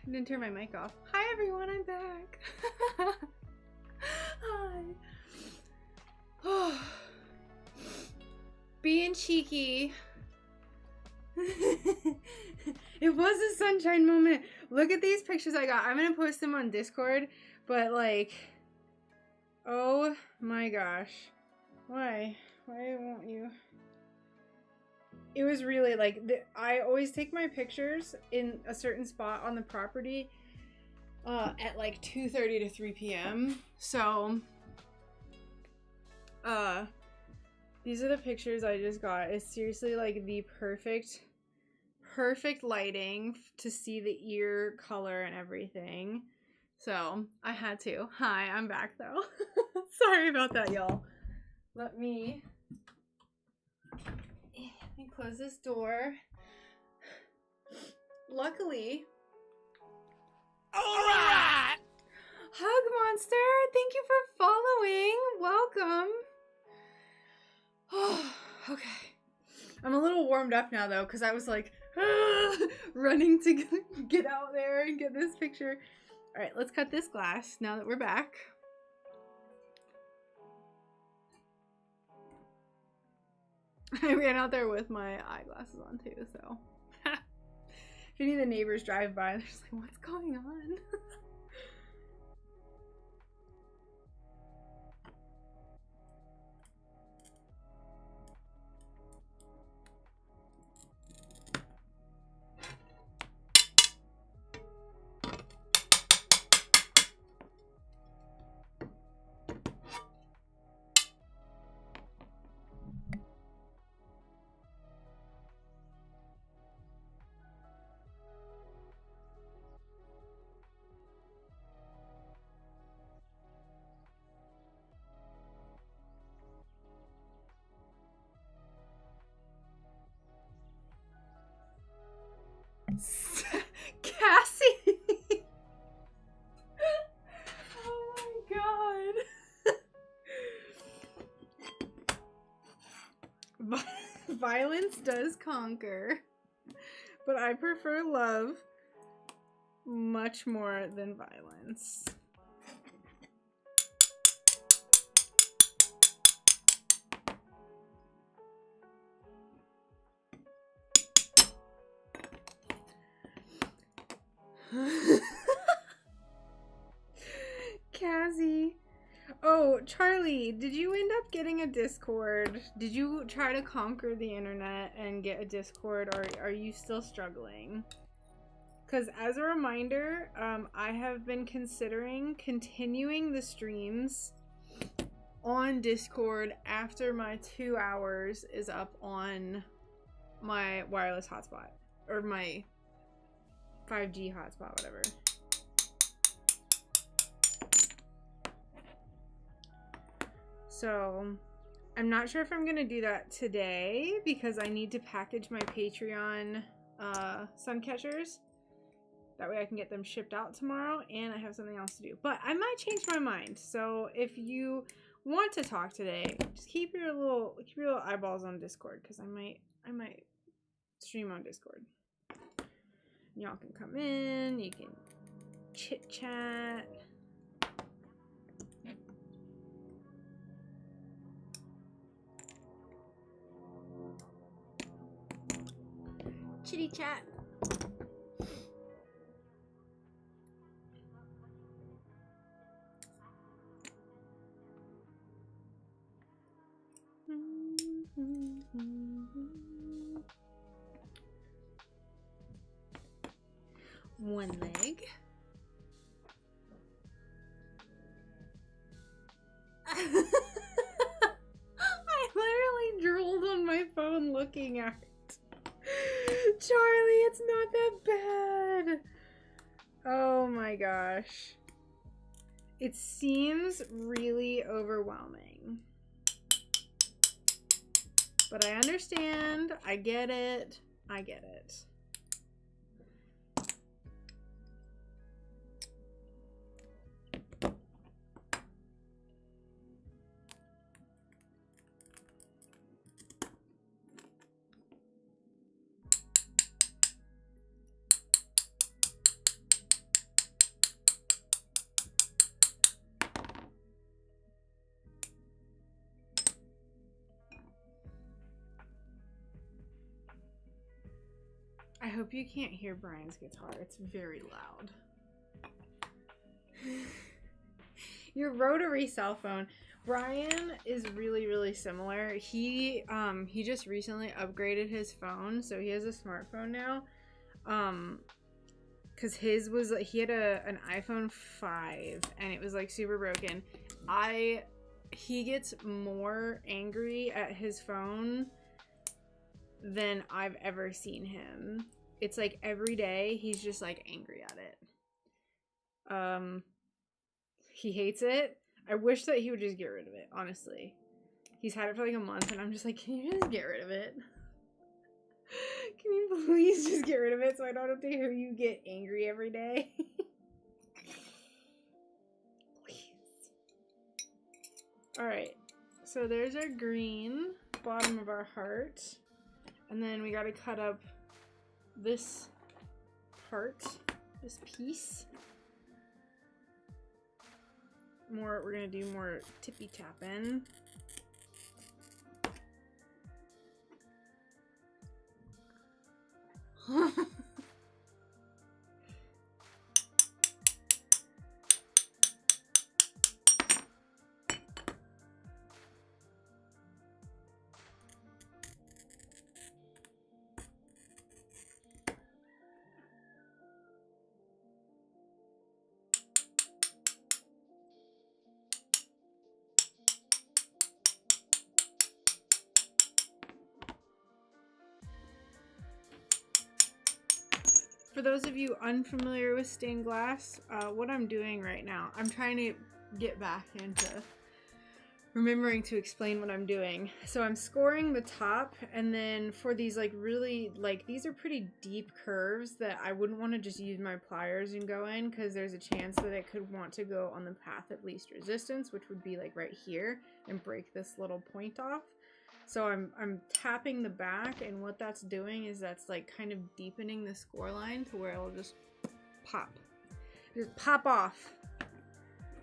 I didn't turn my mic off. Hi everyone, I'm back. Hi. Being cheeky. It was a sunshine moment. Look at these pictures I got. I'm gonna post them on Discord, but like, oh my gosh. Why won't you? It was really like, I always take my pictures in a certain spot on the property at like 2:30 to 3 p.m. So, these are the pictures I just got. It's seriously like the perfect lighting to see the ear color and everything. So I had to. Hi, I'm back though. Sorry about that, y'all. Let me close this door. Luckily. Alright! Hug Monster, thank you for following. Welcome. Oh, okay. I'm a little warmed up now though, because I was like running to get out there and get this picture. Alright, let's cut this glass now that we're back. I ran out there with my eyeglasses on too, so. If any of the neighbors drive by, they're just like, what's going on? Cassie! Oh my god. Violence does conquer, but I prefer love much more than violence. Cassie. Oh, Charlie, did you end up getting a Discord? Did you try to conquer the internet and get a Discord, or are you still struggling? Because as a reminder, I have been considering continuing the streams on Discord after my 2 hours is up on my wireless hotspot, or my 5G hotspot, whatever. So I'm not sure if I'm gonna do that today because I need to package my Patreon sun catchers. That way I can get them shipped out tomorrow, and I have something else to do. But I might change my mind. So if you want to talk today, just keep your little eyeballs on Discord, because I might stream on Discord. Y'all can come in, you can chit chat. Chitty chat. One leg. I literally drooled on my phone looking at it. Charlie, it's not that bad. Oh my gosh. It seems really overwhelming. But I understand. I get it. I get it. hope you can't hear Brian's guitar. It's very loud. Your rotary cell phone. Brian is really, really similar. He just recently upgraded his phone, so he has a smartphone now. Cause his was, he had an iPhone 5 and it was like super broken. He gets more angry at his phone than I've ever seen him. It's like every day he's just like angry at it. He hates it. I wish that he would just get rid of it, honestly. He's had it for like a month and I'm just like, can you just get rid of it? Can you please just get rid of it so I don't have to hear you get angry every day? Please. Alright, so there's our green, bottom of our heart. And then we gotta cut up this part, this piece. We're gonna do more tippy tapping. For those of you unfamiliar with stained glass, what I'm doing right now, I'm trying to get back into remembering to explain what I'm doing. So I'm scoring the top, and then for these like really, like these are pretty deep curves that I wouldn't want to just use my pliers and go in, because there's a chance that it could want to go on the path of least resistance, which would be like right here, and break this little point off. So I'm tapping the back, and what that's doing is that's like kind of deepening the score line to where it'll just pop off.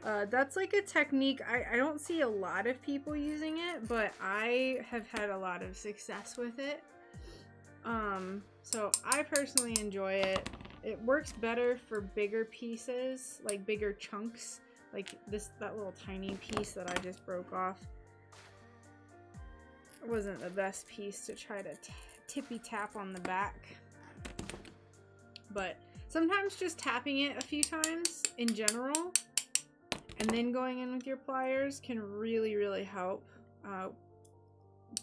That's like a technique. I don't see a lot of people using it, but I have had a lot of success with it. So I personally enjoy it. It works better for bigger pieces, like bigger chunks, like that little tiny piece that I just broke off. It wasn't the best piece to try to tippy tap on the back, but sometimes just tapping it a few times in general and then going in with your pliers can really, really help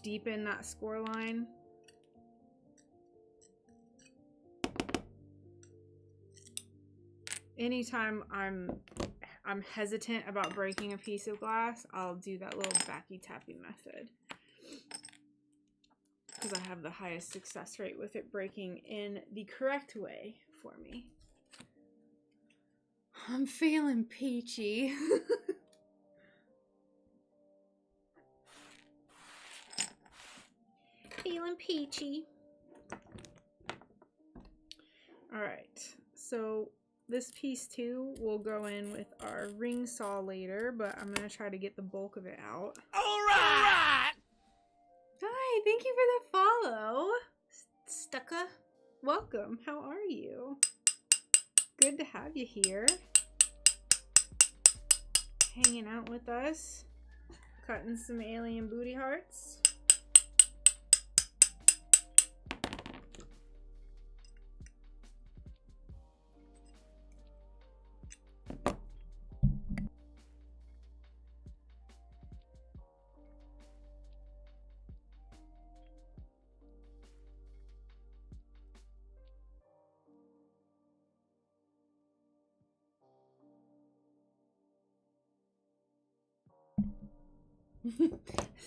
deepen that score line. Anytime I'm hesitant about breaking a piece of glass, I'll do that little backy tapping method, because I have the highest success rate with it breaking in the correct way for me. I'm feeling peachy. Feeling peachy. Alright, so this piece too will go in with our ring saw later, but I'm going to try to get the bulk of it out. Alright! Hi, thank you for the follow. Stucka. Welcome. How are you? Good to have you here. Hanging out with us. Cutting some alien booty hearts.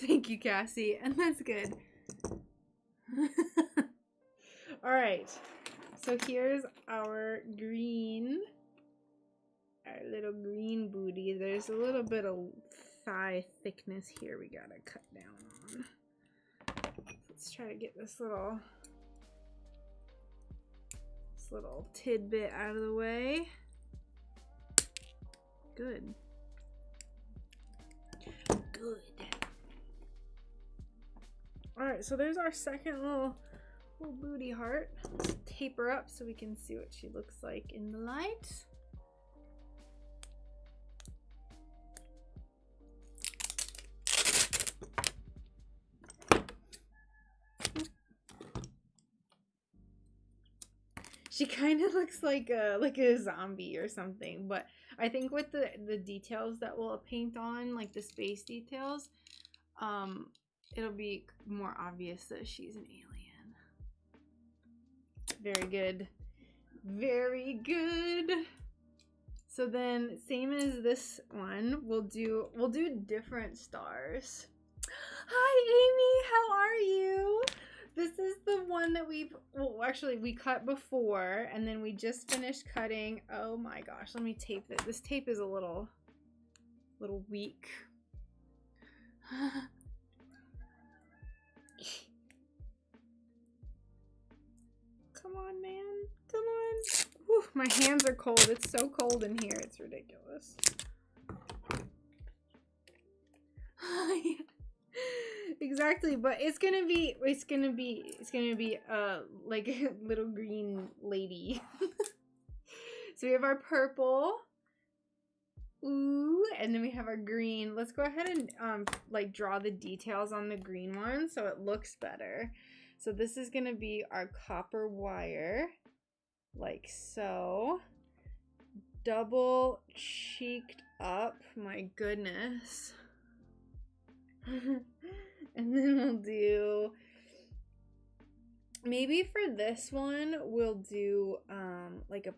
Thank you, Cassie, and that's good. Alright, so here's our green, our little green booty. There's a little bit of thigh thickness here we gotta cut down on. Let's try to get this little tidbit out of the way. Good. Good. Alright, so there's our second little Little booty heart. Tape her up so we can see what she looks like in the light. She kind of looks like a zombie or something, but I think with the details that we'll paint on, like the space details, it'll be more obvious that she's an alien. Very good. Very good. So then, same as this one, we'll do different stars. Hi, Amy. How are you? This is the one that we cut before, and then we just finished cutting. Oh my gosh, let me tape it. This tape is a little weak. Come on, man. Come on. Whew, my hands are cold. It's so cold in here. It's ridiculous. Exactly, but it's gonna be like a little green lady. So we have our purple. Ooh, and then we have our green. Let's go ahead and like draw the details on the green one so it looks better. So this is gonna be our copper wire, like so. Double cheeked up, my goodness. And then we'll do, maybe for this one we'll do like a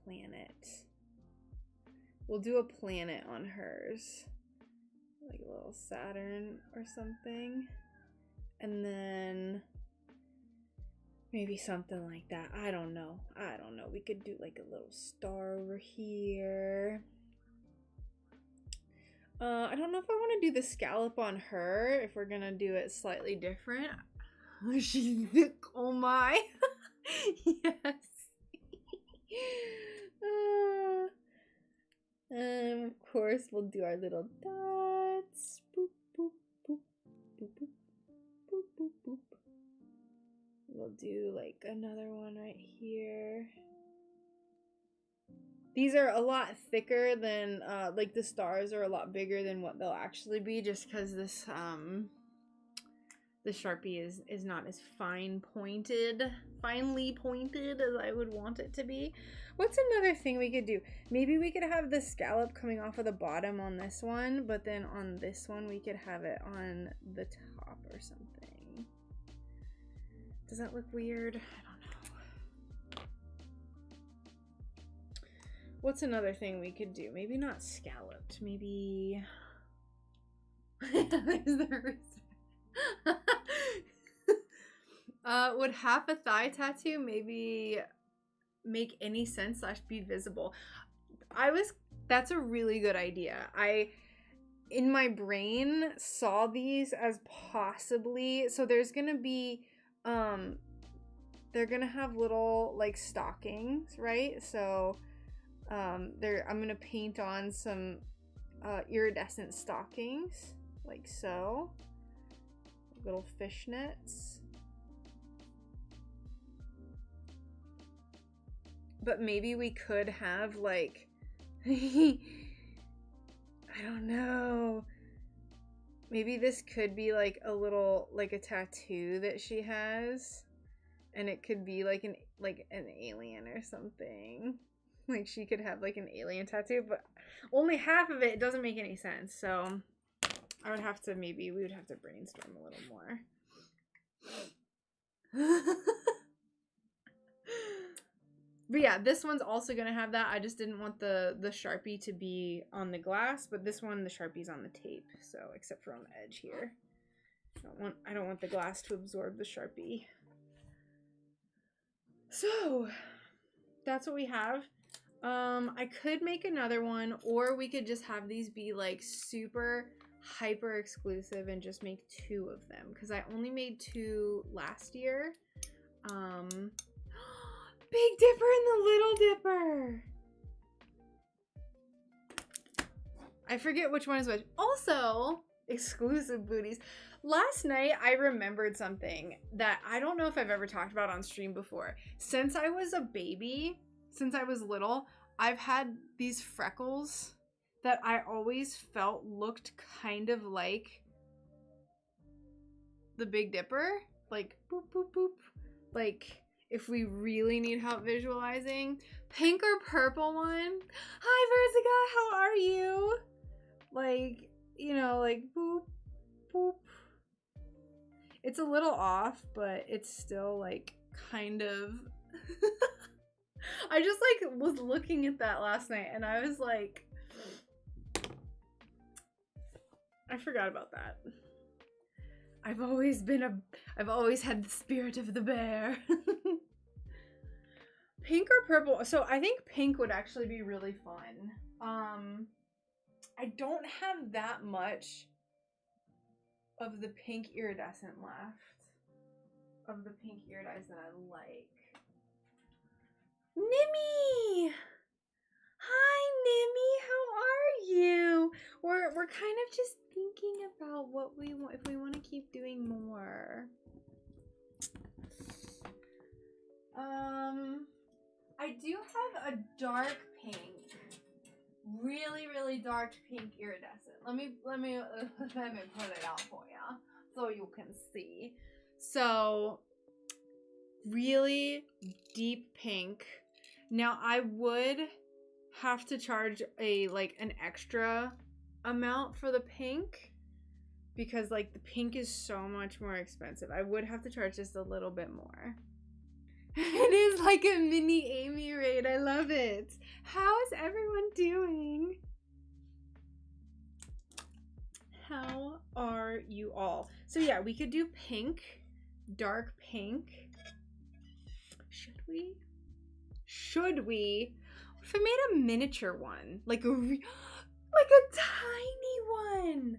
planet. We'll do a planet on hers, like a little Saturn or something, and then maybe something like that. I don't know. We could do like a little star over here. I don't know if I want to do the scallop on her, if we're gonna do it slightly different. She's thick, oh my. Yes. Of course, we'll do our little dots. Boop, boop, boop, boop, boop, boop, boop, boop. We'll do like another one right here. These are a lot thicker than, like the stars are a lot bigger than what they'll actually be, just because this, the Sharpie is not as finely pointed as I would want it to be. What's another thing we could do? Maybe we could have the scallop coming off of the bottom on this one, but then on this one we could have it on the top or something. Does that look weird? I don't know. What's another thing we could do? Maybe not scalloped. Maybe. Would half a thigh tattoo maybe make any sense / be visible? That's a really good idea. I, in my brain, saw these as possibly, so there's gonna be, they're gonna have little like stockings, right? So I'm gonna paint on some iridescent stockings, like so. Little fishnets. But maybe we could have like, I don't know. Maybe this could be like a little, like a tattoo that she has. And it could be like an alien or something. Like she could have like an alien tattoo, but only half of it doesn't make any sense. So we would have to brainstorm a little more. But yeah, this one's also gonna have that. I just didn't want the Sharpie to be on the glass, but this one, the Sharpie's on the tape. So except for on the edge here. I don't want the glass to absorb the Sharpie. So that's what we have. I could make another one, or we could just have these be like super hyper exclusive and just make 2 of them, because I only made 2 last year. Big Dipper and the Little Dipper. I forget which one is which. Also, Exclusive booties. Last night, I remembered something that I don't know if I've ever talked about on stream before. Since I was a baby, since I was little, I've had these freckles that I always felt looked kind of like the Big Dipper. Like, boop, boop, boop. Like, if we really need help visualizing. Pink or purple one. Hi, Verzica, how are you? Like, you know, like, boop, boop. It's a little off, but it's still, like, kind of... I just, like, was looking at that last night, and I was like... I forgot about that. I've always had the spirit of the bear. Pink or purple? So I think pink would actually be really fun. I don't have that much of the pink iridescent left. Of the pink iridescent I like. Nimmy! Hi, Nimmy, how are you? We're kind of just thinking about what we want, if we want to keep doing more. I do have a dark pink, really dark pink iridescent. Let me put it out for you so you can see. So, really deep pink. Now I would have to charge an extra amount for the pink because like the pink is so much more expensive. I would have to charge just a little bit more. It is like a mini Amy raid. I love it. How is everyone doing? How are you all? So yeah, we could do pink, dark pink. Should we? Should we? What if I made a miniature one? Like a tiny one.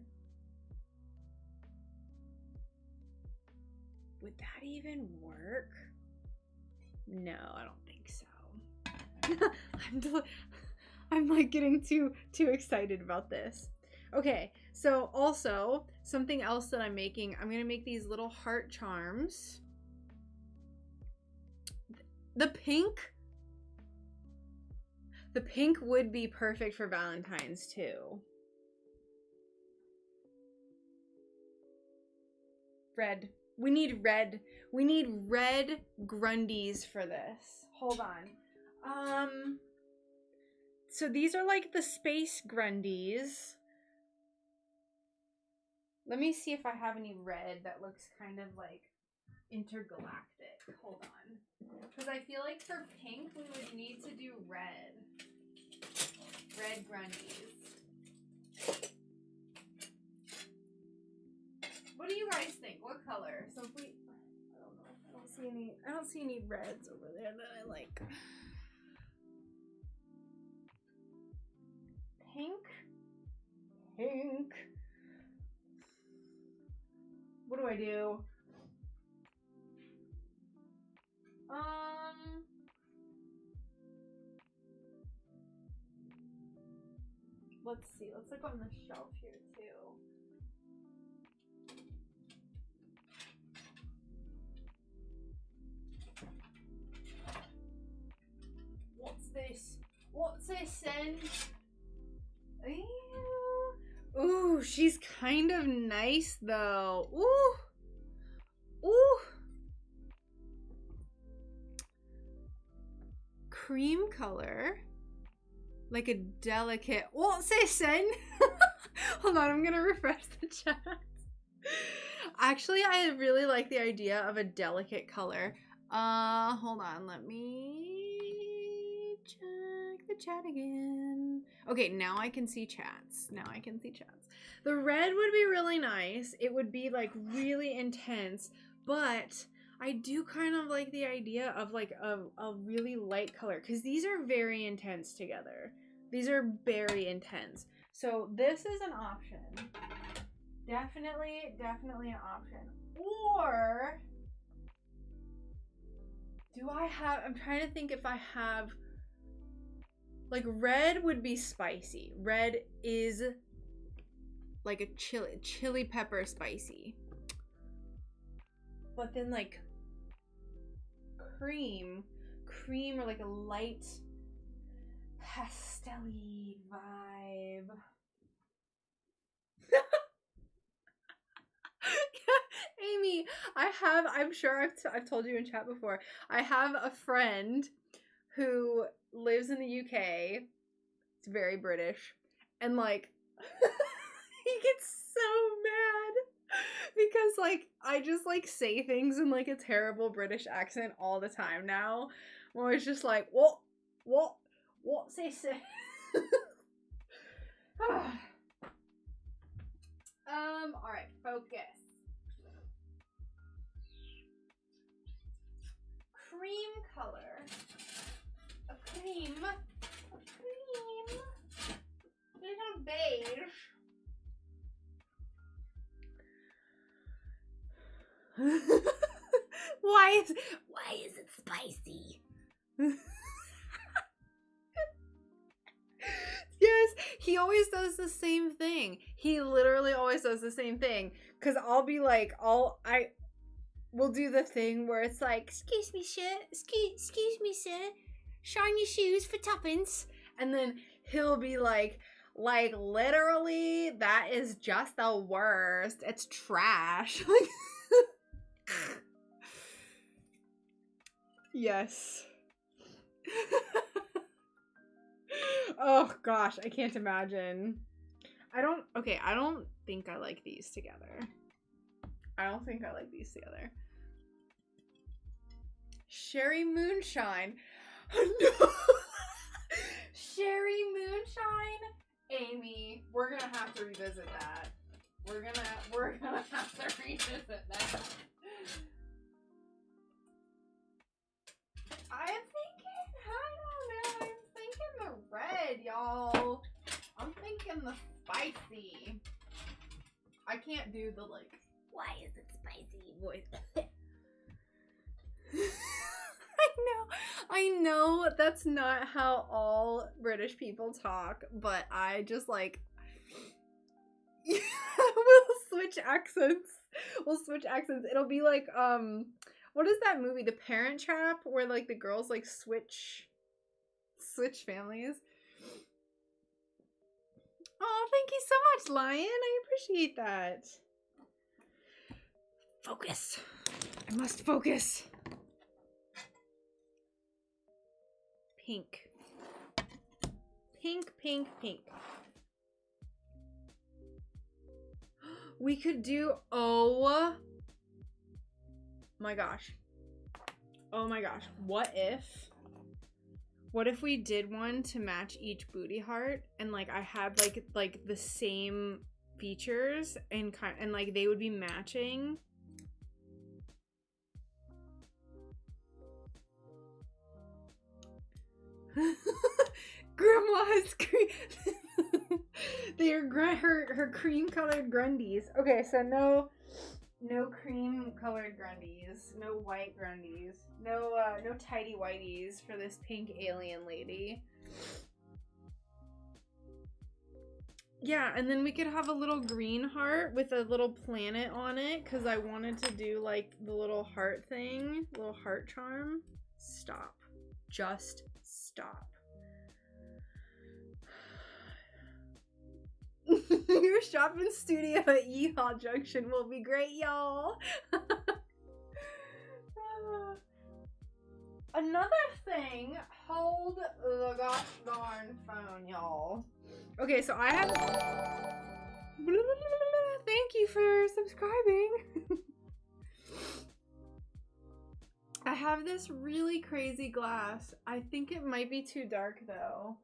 Would that even work? No, I don't think so. I'm like getting too excited about this. Okay, so also something else that I'm making, I'm gonna make these little heart charms. The pink would be perfect for Valentine's too. Red. We need red. We need red Grundies for this. Hold on. So these are like the space Grundies. Let me see if I have any red that looks kind of like intergalactic. Hold on. Because I feel like for pink we would need to do red. Red Grundies. What do you guys think? What color? So if we, I don't know. I don't see any reds over there that I like. Pink. What do I do? Let's see. Let's look on the shelf here too. What's this? What's this then? Ooh, she's kind of nice though. Ooh. Cream color. Like a delicate. What's this then? Hold on, I'm gonna refresh the chat. Actually, I really like the idea of a delicate color. Hold on, let me check the chat again. Okay, now I can see chats. The red would be really nice. It would be like really intense, but I do kind of like the idea of like a really light color because these are very intense together. These are very intense. So this is an option. Definitely an option. Or do I have, I'm trying to think if I have, like red would be spicy. Red is like a chili pepper spicy. But then like cream or like a light pastel-y vibe. Amy, I'm sure I've told you in chat before, I have a friend who lives in the UK. It's very British. And like, he gets so mad because like, I just like say things in like a terrible British accent all the time now. Where it's just like, what's this? Alright, focus. Cream color. A cream. Little beige. Why is it spicy? Yes, he always does the same thing. He literally always does the same thing. Cause I'll be like, we'll do the thing where it's like, excuse me, sir, shine your shoes for tuppence. And then he'll be like literally, that is just the worst. It's trash. Yes. Oh gosh, I can't imagine. I don't think I like these together. Sherry moonshine. No. Sherry moonshine? Amy, we're gonna have to revisit that. We're gonna have to revisit that. I'm thinking the red, y'all. I'm thinking the spicy. I can't do the like, why is it spicy voice? I know that's not how all British people talk, but I just like, we'll switch accents. It'll be like, what is that movie, The Parent Trap, where like the girls like switch families? Oh, thank you so much, Lion. I appreciate that. Focus. I must focus. Pink. We could do, oh my gosh. What if we did one to match each booty heart, and like I had like the same features and like they would be matching? Grandma's cream. They are her cream colored Grundies. Okay, so no cream colored Grundies, no white Grundies, no tidy whities for this pink alien lady. Yeah, and then we could have a little green heart with a little planet on it, because I wanted to do like the little heart thing, little heart charm. Stop. Just stop. Your shopping studio at Yeehaw Junction will be great, y'all. Another thing, hold the gosh darn phone, y'all. Okay, so I have... Thank you for subscribing. I have this really crazy glass. I think it might be too dark though.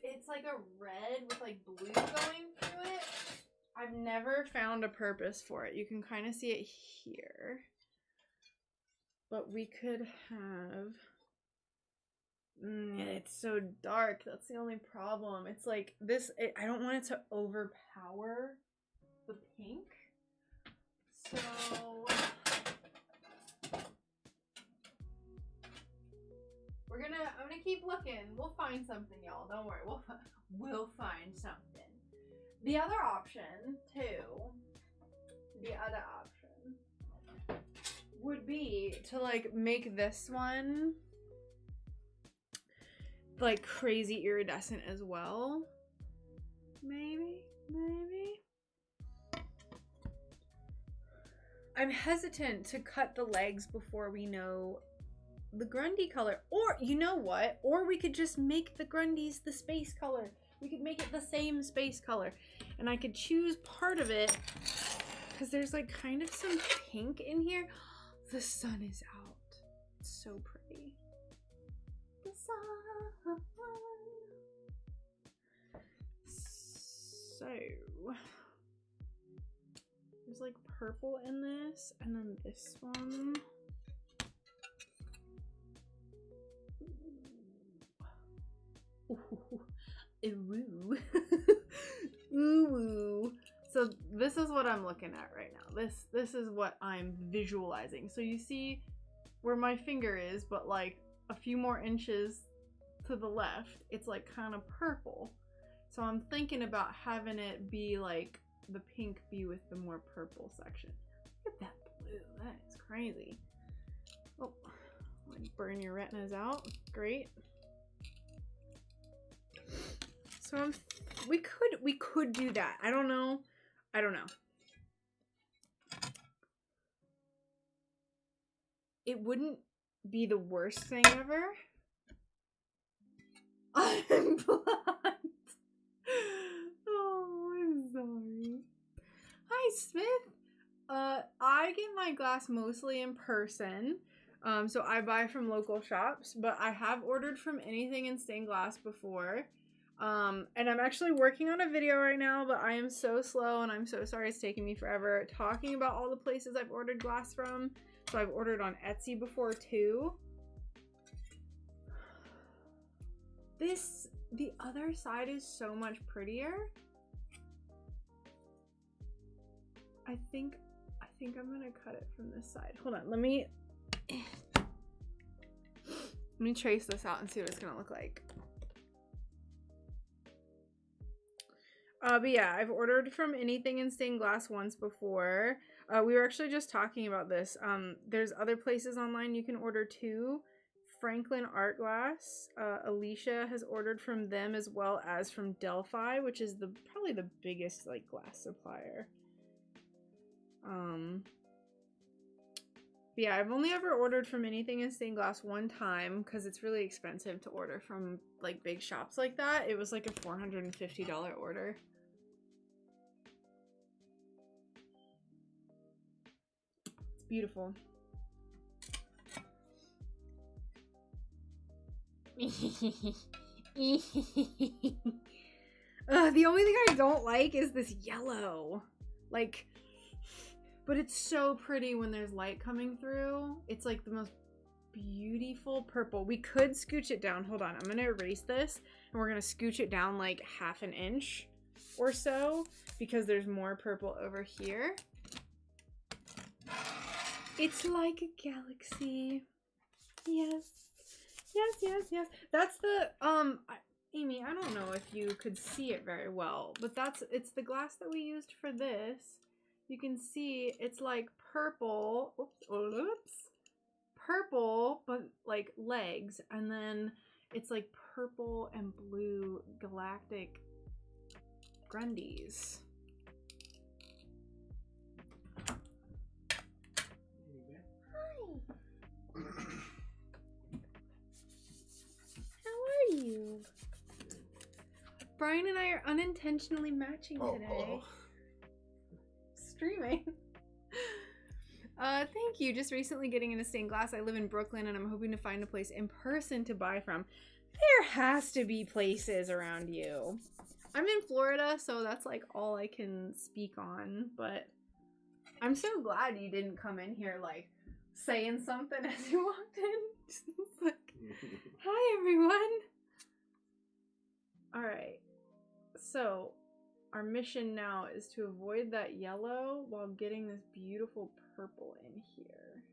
It's like a red with like blue going through it. I've never found a purpose for it. You can kind of see it here. But we could have... it's so dark. That's the only problem. It's like this... I don't want it to overpower the pink. So... I'm gonna keep looking. We'll find something, y'all. Don't worry. We'll find something. The other option, too, would be to, like, make this one, like, crazy iridescent as well. Maybe. I'm hesitant to cut the legs before we know the Grundy color. Or, you know what? Or we could just make the Grundys the space color. We could make it the same space color. And I could choose part of it because there's like kind of some pink in here. The sun is out. It's so pretty. The sun. So there's like purple in this, and then this one. Ooh. Ooh. So this is what I'm looking at right now. This is what I'm visualizing. So you see where my finger is, but like a few more inches to the left, it's like kind of purple. So I'm thinking about having it be like the pink be with the more purple section. Look at that blue. That is crazy. Oh, burn your retinas out. Great. So we could do that. I don't know. It wouldn't be the worst thing ever. I'm blind. Oh, I'm sorry. Hi, Smith. I get my glass mostly in person. So I buy from local shops, but I have ordered from Anything in Stained Glass before. And I'm actually working on a video right now, but I am so slow and I'm so sorry it's taking me forever talking about all the places I've ordered glass from. So I've ordered on Etsy before too. The other side is so much prettier. I think I'm gonna cut it from this side. Hold on, let me trace this out and see what it's gonna look like. But yeah, I've ordered from Anything in Stained Glass once before. We were actually just talking about this. There's other places online you can order too. Franklin Art Glass. Alicia has ordered from them as well as from Delphi, which is probably the biggest like glass supplier. But yeah, I've only ever ordered from Anything in Stained Glass one time because it's really expensive to order from like big shops like that. It was like a $450 order. It's beautiful. The only thing I don't like is this yellow. Like, but it's so pretty when there's light coming through. It's like the most beautiful purple. We could scooch it down. Hold on. I'm going to erase this and we're going to scooch it down like half an inch or so because there's more purple over here. It's like a galaxy. Yes. Yes. That's the, Amy, I don't know if you could see it very well, but it's the glass that we used for this. You can see it's like purple, purple, but like legs, and then it's like purple and blue galactic Grundys. Hi. How are you? Brian and I are unintentionally matching today. Streaming. Thank you. Just recently getting into stained glass. I live in Brooklyn and I'm hoping to find a place in person to buy from. There has to be places around you. I'm in Florida, so that's like all I can speak on, but I'm so glad you didn't come in here like saying something as you walked in. Just like, hi everyone. Alright. So our mission now is to avoid that yellow while getting this beautiful purple in here.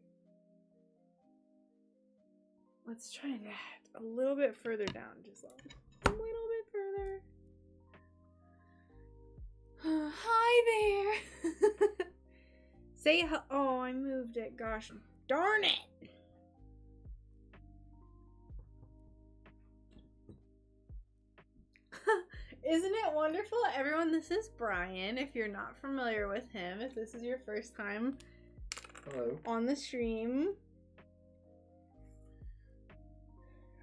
Let's try that. A little bit further down, Giselle. A little bit further. Oh, I moved it. Gosh darn it. Isn't it wonderful? Everyone, this is Brian. If you're not familiar with him, if this is your first time on the stream.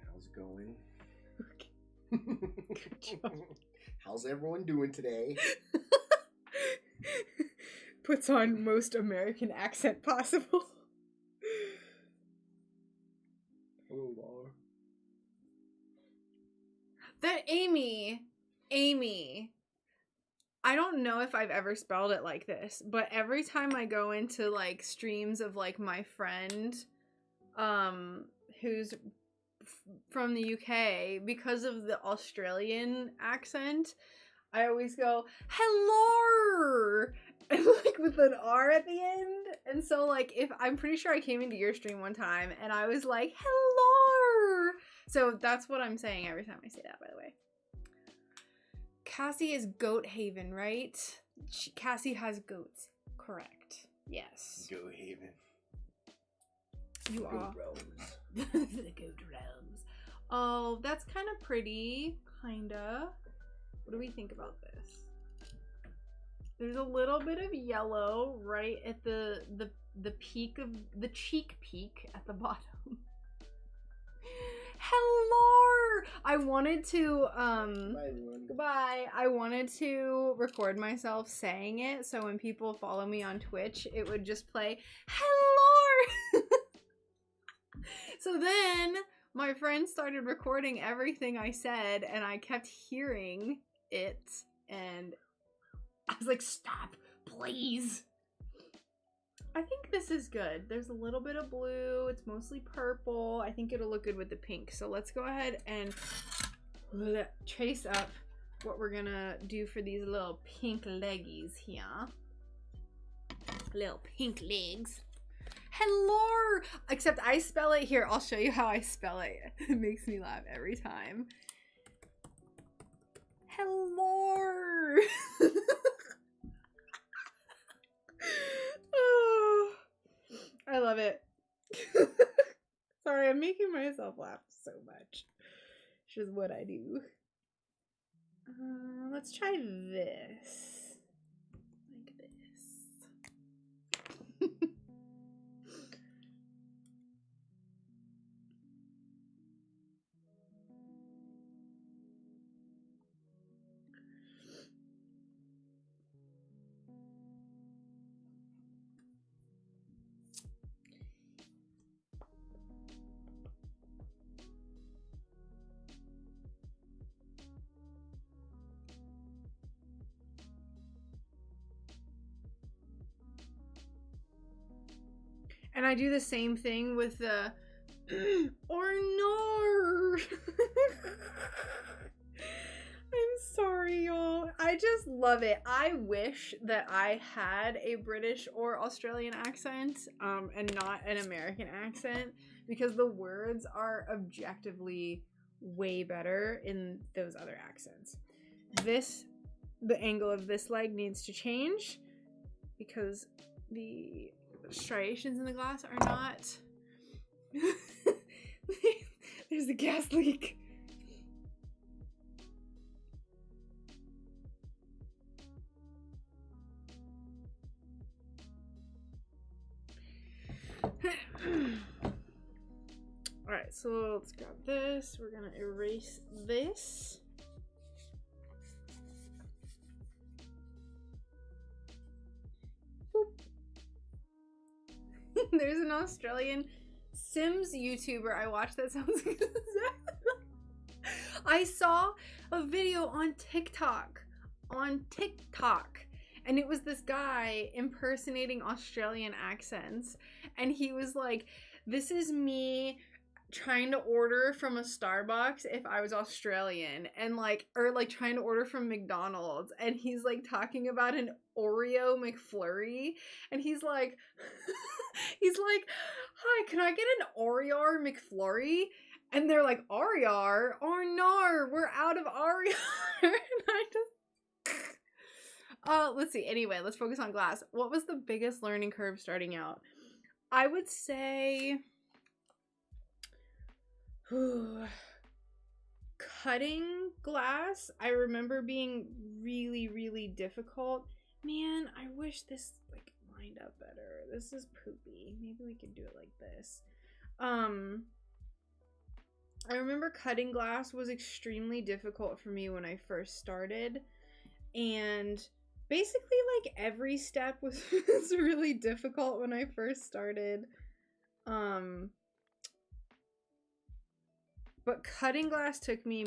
How's it going? Good job. How's everyone doing today? Puts on most American accent possible. Hello, Laura. That Amy, I don't know if I've ever spelled it like this, but every time I go into like streams of like my friend who's from the UK, because of the Australian accent, I always go hello and like with an R at the end. And so like if I'm pretty sure I came into your stream one time and I was like hello. So that's what I'm saying every time I say that, by the way. Cassie is Goat Haven, right? Cassie has goats. Correct. Yes. Go Haven. You Goat are. Realms. The Goat Realms. Oh, that's kind of pretty. Kinda. What do we think about this? There's a little bit of yellow right at the peak of the cheek peak at the bottom. Hello! I wanted to Bye, everyone. goodbye. I wanted to record myself saying it so when people follow me on Twitch, it would just play hello. So then my friend started recording everything I said and I kept hearing it and I was like, stop, please. I think this is good. There's a little bit of blue. It's mostly purple. I think it'll look good with the pink. So let's go ahead and trace up what we're gonna do for these little pink leggies here. Little pink legs. Hello! Except I spell it here. I'll show you how I spell it. It makes me laugh every time. Hello! Oh, I love it. Sorry, I'm making myself laugh so much. It's just what I do. Let's try this. Like this. And I do the same thing with the or no. I'm sorry, y'all. I just love it. I wish that I had a British or Australian accent and not an American accent, because the words are objectively way better in those other accents. The angle of this leg needs to change because the striations in the glass are not. There's a gas leak. Alright, so let's grab this. We're gonna erase this. There's an Australian Sims YouTuber I watched that sounds exactly like. I saw a video on TikTok. And it was this guy impersonating Australian accents. And he was like, this is me trying to order from a Starbucks if I was Australian, and like, or like trying to order from McDonald's, and he's like talking about an Oreo McFlurry, and he's like hi, can I get an Oreo McFlurry? And they're like, Oreo? Oh no, we're out of Oreo. And Let's see. Anyway, let's focus on glass. What was the biggest learning curve starting out? I would say cutting glass. I remember being really, really difficult. Man, I wish this like lined up better. This is poopy. Maybe we could do it like this. I remember cutting glass was extremely difficult for me when I first started, and basically like every step was really difficult when I first started. But cutting glass took me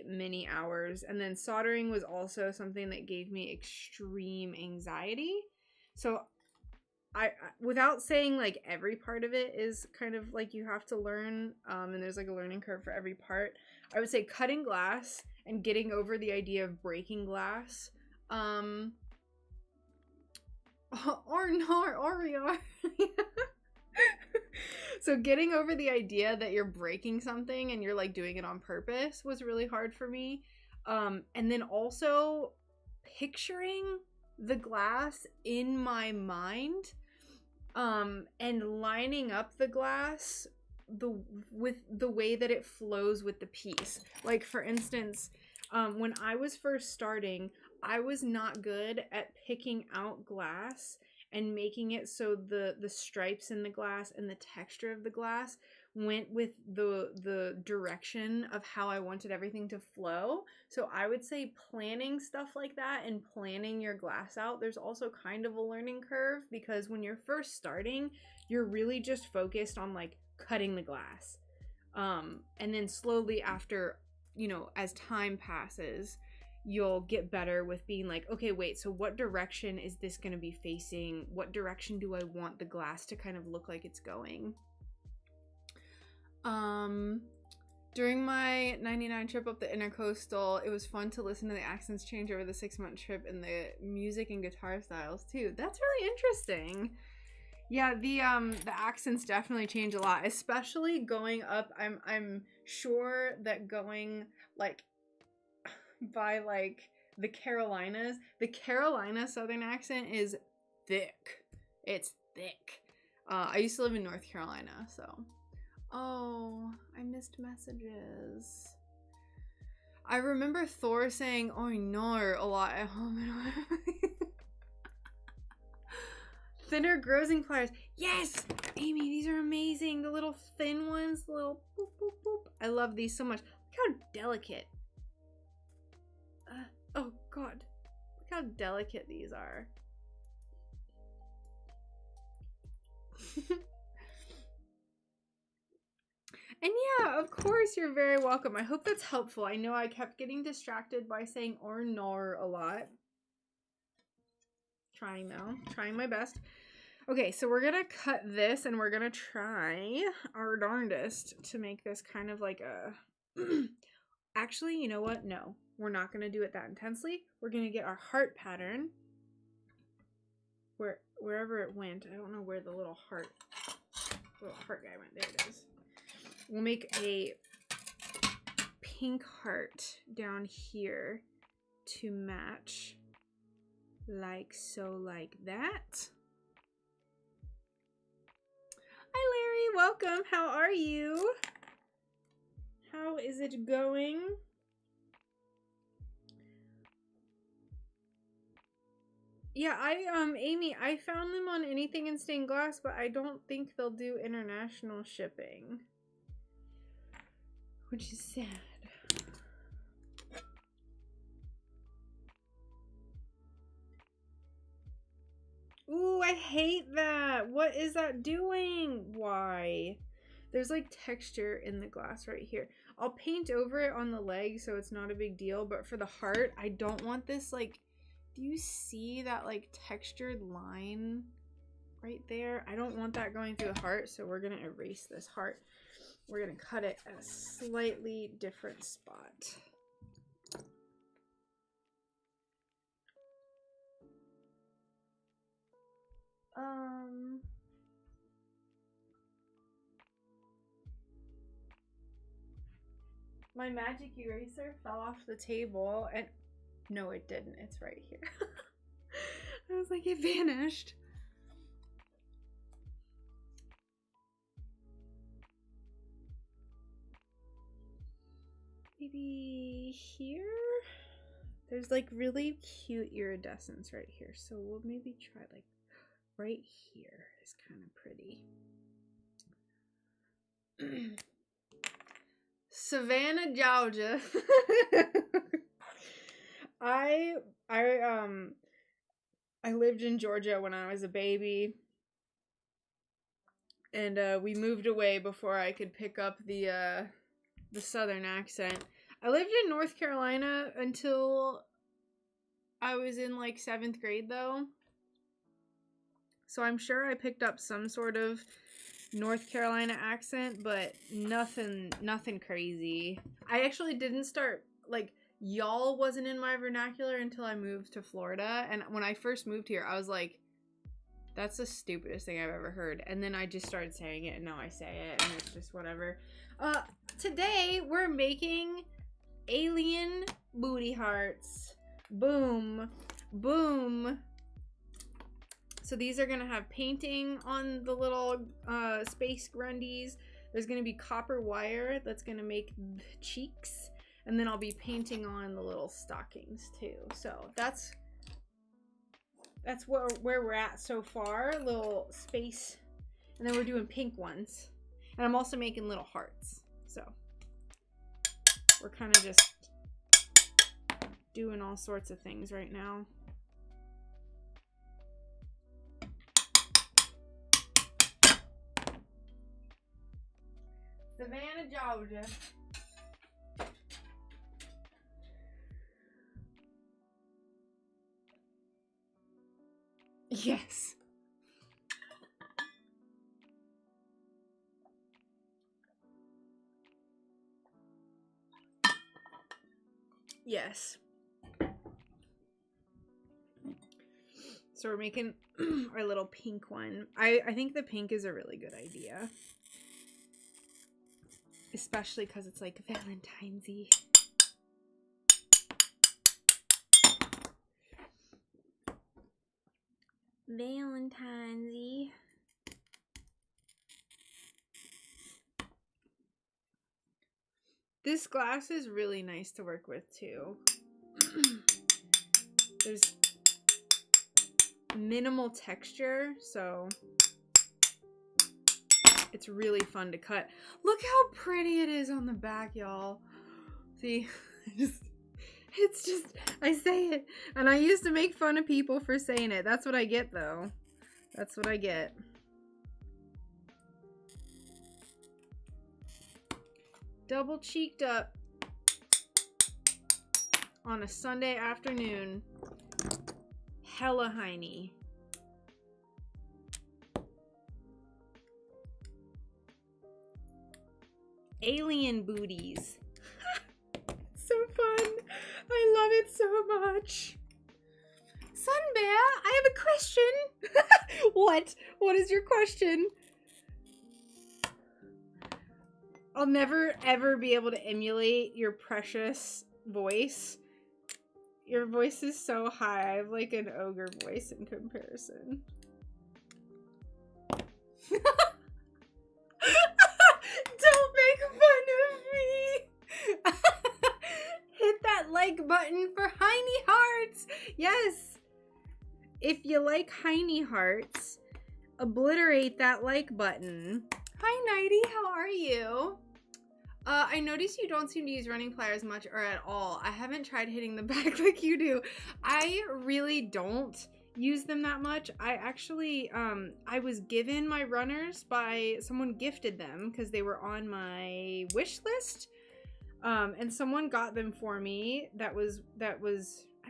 many hours, and then soldering was also something that gave me extreme anxiety. So I without saying like every part of it is kind of like you have to learn, and there's like a learning curve for every part, I would say cutting glass and getting over the idea of breaking glass, or Oreo. So getting over the idea that you're breaking something and you're like doing it on purpose was really hard for me. And then also picturing the glass in my mind, and lining up the glass with the way that it flows with the piece. Like for instance, when I was first starting, I was not good at picking out glass and making it so the stripes in the glass and the texture of the glass went with the direction of how I wanted everything to flow. So I would say planning stuff like that and planning your glass out, there's also kind of a learning curve, because when you're first starting, you're really just focused on like cutting the glass. And then slowly after, you know, as time passes, you'll get better with being like, okay, wait, so what direction is this going to be facing? What direction do I want the glass to kind of look like it's going? During my 99 trip up the Intercoastal, it was fun to listen to the accents change over the 6-month trip and the music and guitar styles too. That's really interesting. Yeah, the accents definitely change a lot, especially going up. I'm sure that going like by like the Carolina Southern accent is thick. It's thick. I used to live in North Carolina, so. Oh, I missed messages. I remember Thor saying "oh no" a lot at home. Thinner grazing pliers. Yes! Amy, these are amazing. The little thin ones, the little boop, boop, boop. I love these so much. Look how delicate. Oh god. Look how delicate these are. And yeah, of course, you're very welcome. I hope that's helpful. I know I kept getting distracted by saying or nor a lot. Trying though. Trying my best. Okay, so we're gonna cut this and we're gonna try our darndest to make this kind of like a... Actually, you know what? No, we're not gonna do it that intensely. We're gonna get our heart pattern. Wherever it went. I don't know where the little heart guy went. There it is. We'll make a pink heart down here to match, like so, like that. Hi Larry, welcome. How are you? How is it going? Yeah, Amy, I found them on Anything in Stained Glass, but I don't think they'll do international shipping. Which is sad. Ooh, I hate that. What is that doing? Why? There's like texture in the glass right here. I'll paint over it on the leg so it's not a big deal, but for the heart, I don't want this like... Do you see that like textured line right there? I don't want that going through the heart, so we're gonna erase this heart. We're gonna cut it at a slightly different spot. My magic eraser fell off the table, and No, it didn't. It's right here. I was like, it vanished. Maybe here? There's like really cute iridescence right here. So we'll maybe try like right here is kind of pretty. Savannah, Georgia. I lived in Georgia when I was a baby. And we moved away before I could pick up the southern accent. I lived in North Carolina until I was in like 7th grade though. So I'm sure I picked up some sort of North Carolina accent, but nothing crazy. I actually didn't start, like, y'all wasn't in my vernacular until I moved to Florida. And when I first moved here, I was like, that's the stupidest thing I've ever heard. And then I just started saying it, and now I say it, and it's just whatever. Today, we're making alien booty hearts. Boom. Boom. So these are going to have painting on the little space grundies. There's going to be copper wire that's going to make the cheeks. And then I'll be painting on the little stockings too. So that's where we're at so far. Little space. And then we're doing pink ones. And I'm also making little hearts. So we're kind of just doing all sorts of things right now. Savannah, Georgia. Yes. Yes. So we're making our little pink one. I think the pink is a really good idea. Especially because it's like Valentine's-y. Valentine's-y. This glass is really nice to work with too. There's minimal texture, so it's really fun to cut. Look how pretty it is on the back, y'all. See, it's just, I say it, and I used to make fun of people for saying it. That's what I get, though. That's what I get. Double cheeked up on a Sunday afternoon. Hella HINEY. Alien booties. So fun. I love it so much. SunBear, I have a question. What? What is your question? I'll never ever be able to emulate your precious voice. Your voice is so high. I have like an ogre voice in comparison. Don't make fun of me. Hit that like button for HINEY hearts. Yes. If you like HINEY hearts, obliterate that like button. Hi, Nighty. How are you? I noticed you don't seem to use running pliers much or at all. I haven't tried hitting the back like you do. I really don't use them that much. I actually, I was given my runners by, someone gifted them because they were on my wish list. And someone got them for me. That was, I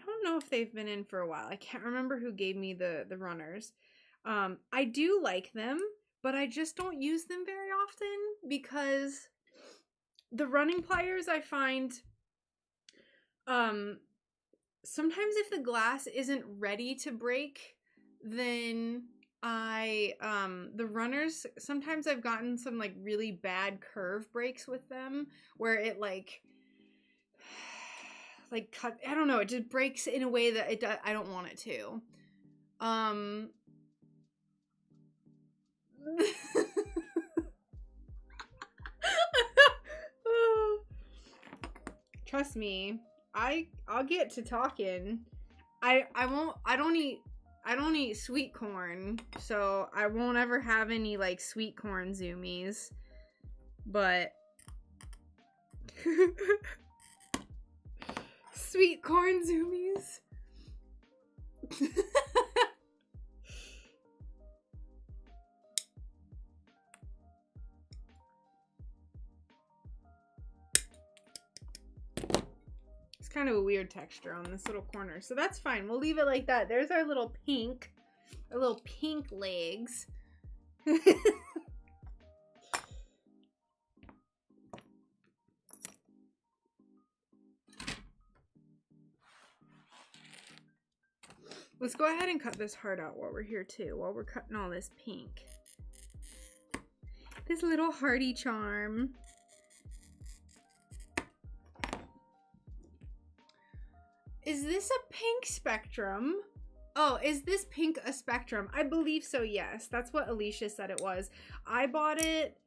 don't know if they've been in for a while. I can't remember who gave me the runners. I do like them, but I just don't use them very often because the running pliers I find, sometimes if the glass isn't ready to break, then the runners, sometimes I've gotten some like really bad curve breaks with them where it like like cut, I don't know, it just breaks in a way that I don't want it to. Trust me, I'll get to talking. I don't eat sweet corn, so I won't ever have any like sweet corn zoomies. But sweet corn zoomies. Kind of a weird texture on this little corner, so that's fine. We'll leave it like that. There's our little pink legs. Let's go ahead and cut this heart out while we're here too, while we're cutting all this pink. This little hearty charm. Is this a pink spectrum? Oh, is this pink a spectrum? I believe so, yes. That's what Alicia said it was. I bought it.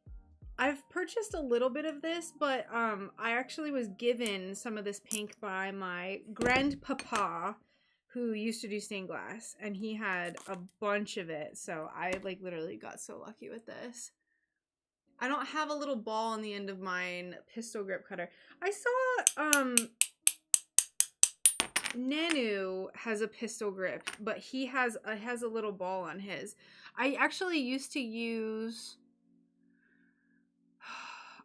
I've purchased a little bit of this, but I actually was given some of this pink by my grandpapa, who used to do stained glass, and he had a bunch of it. So I like literally got so lucky with this. I don't have a little ball on the end of mine pistol grip cutter. I saw Nanu has a pistol grip, but he has a little ball on his. I actually used to use,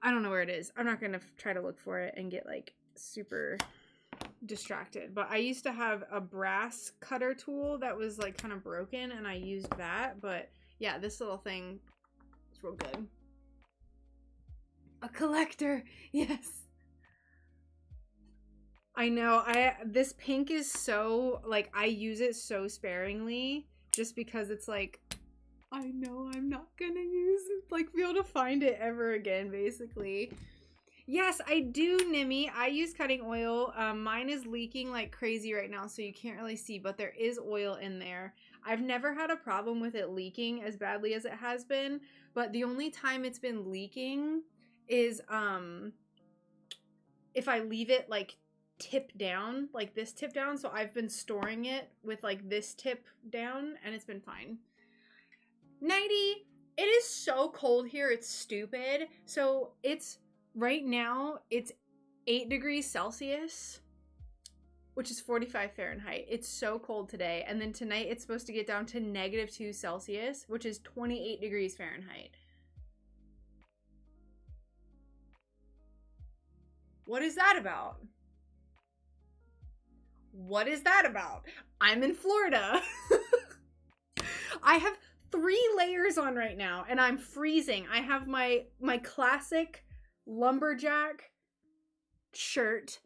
I don't know where it is. I'm not going to try to look for it and get like super distracted, but I used to have a brass cutter tool that was like kind of broken, and I used that. But yeah, this little thing is real good. A collector, yes. I know, this pink is so, like, I use it so sparingly, just because it's like, I know I'm not gonna use it, like, be able to find it ever again, basically. Yes, I do, Nimmy. I use cutting oil. Mine is leaking like crazy right now, so you can't really see, but there is oil in there. I've never had a problem with it leaking as badly as it has been, but the only time it's been leaking is, if I leave it, like, tip down, like this tip down. So I've been storing it with like this tip down, and it's been fine. Nighty, it is so cold here, it's stupid. So it's right now it's 8 degrees Celsius, which is 45 Fahrenheit. It's so cold today, and then tonight it's supposed to get down to -2 Celsius, which is 28 degrees Fahrenheit. What is that about? What is that about? I'm in Florida. I have 3 layers on right now, and I'm freezing. I have my classic lumberjack shirt.